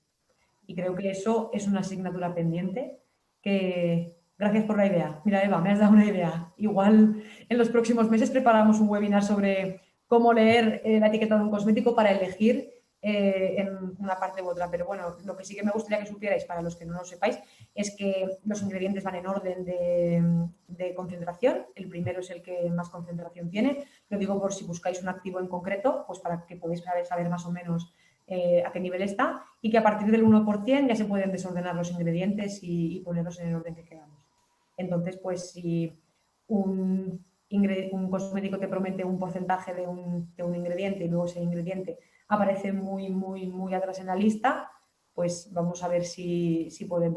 Y creo que eso es una asignatura pendiente que... Gracias por la idea. Mira, Eva, me has dado una idea. Igual en los próximos meses preparamos un webinar sobre cómo leer la etiqueta de un cosmético para elegir en una parte u otra, pero bueno, lo que sí que me gustaría que supierais, para los que no lo sepáis, es que los ingredientes van en orden de concentración. El primero es el que más concentración tiene. Lo digo por si buscáis un activo en concreto, pues para que podáis saber más o menos a qué nivel está, y que a partir del 1% ya se pueden desordenar los ingredientes y ponerlos en el orden que queramos. Entonces, pues si un cosmético te promete un porcentaje de un ingrediente y luego ese ingrediente aparece muy atrás en la lista, pues vamos a ver si puede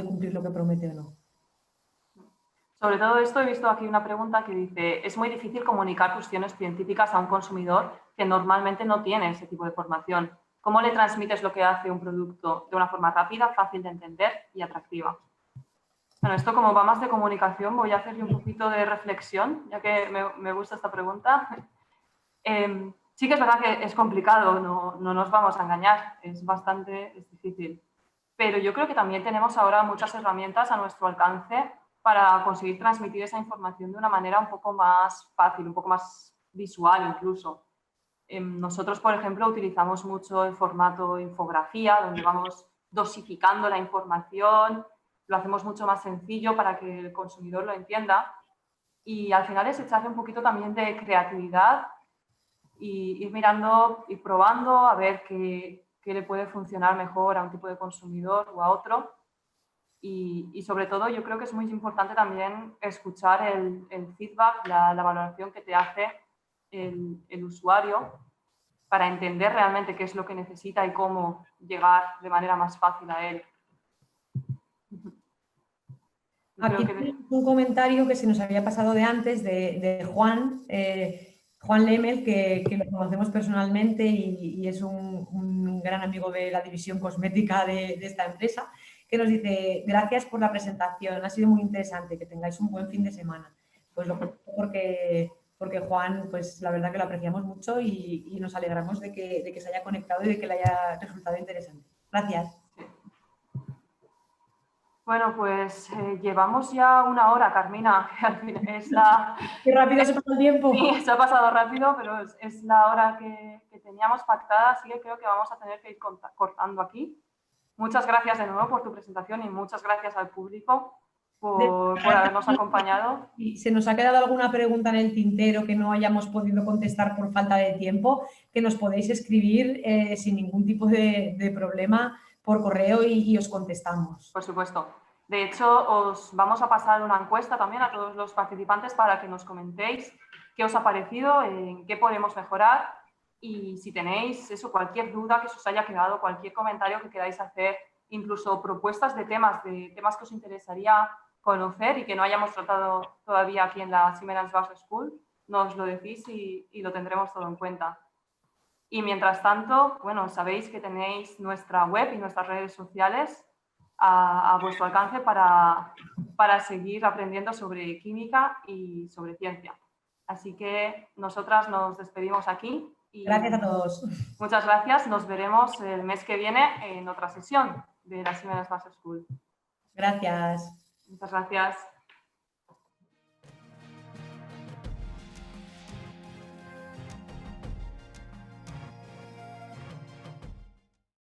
cumplir lo que promete o no. Sobre todo esto he visto aquí una pregunta que dice, es muy difícil comunicar cuestiones científicas a un consumidor que normalmente no tiene ese tipo de formación. ¿Cómo le transmites lo que hace un producto de una forma rápida, fácil de entender y atractiva? Bueno, esto como va más de comunicación, voy a hacerle un poquito de reflexión, ya que me gusta esta pregunta. Sí que es verdad que es complicado, no nos vamos a engañar, es difícil. Pero yo creo que también tenemos ahora muchas herramientas a nuestro alcance para conseguir transmitir esa información de una manera un poco más fácil, un poco más visual incluso. Nosotros, por ejemplo, utilizamos mucho el formato infografía, donde vamos dosificando la información, lo hacemos mucho más sencillo para que el consumidor lo entienda. Y al final es echarle un poquito también de creatividad y ir mirando y probando a ver qué le puede funcionar mejor a un tipo de consumidor o a otro. Y sobre todo yo creo que es muy importante también escuchar el feedback, la valoración que te hace el usuario para entender realmente qué es lo que necesita y cómo llegar de manera más fácil a él. Aquí tenemos un comentario que se nos había pasado de antes de Juan, Juan Lemel, que lo conocemos personalmente y es un gran amigo de la división cosmética de esta empresa, que nos dice, gracias por la presentación, ha sido muy interesante, que tengáis un buen fin de semana. Pues lo porque Juan, pues la verdad que lo apreciamos mucho y nos alegramos de que se haya conectado y de que le haya resultado interesante. Gracias. Bueno, pues llevamos ya 1 hora, Carmina. Qué rápido se pasa el tiempo. Sí, se ha pasado rápido, pero es la hora que teníamos pactada, así que creo que vamos a tener que ir cortando aquí. Muchas gracias de nuevo por tu presentación y muchas gracias al público por habernos acompañado. Si se nos ha quedado alguna pregunta en el tintero que no hayamos podido contestar por falta de tiempo, que nos podéis escribir sin ningún tipo de problema por correo y os contestamos. Por supuesto. De hecho, os vamos a pasar una encuesta también a todos los participantes para que nos comentéis qué os ha parecido, en qué podemos mejorar y si tenéis cualquier duda que os haya quedado, cualquier comentario que queráis hacer, incluso propuestas de temas que os interesaría conocer y que no hayamos tratado todavía aquí en la Siemens Business School, nos lo decís y lo tendremos todo en cuenta. Y mientras tanto, bueno, sabéis que tenéis nuestra web y nuestras redes sociales a vuestro alcance para seguir aprendiendo sobre química y sobre ciencia. Así que nosotras nos despedimos aquí. Y gracias a todos. Muchas gracias. Nos veremos el mes que viene en otra sesión de la Siemens Business School. Gracias. Muchas gracias.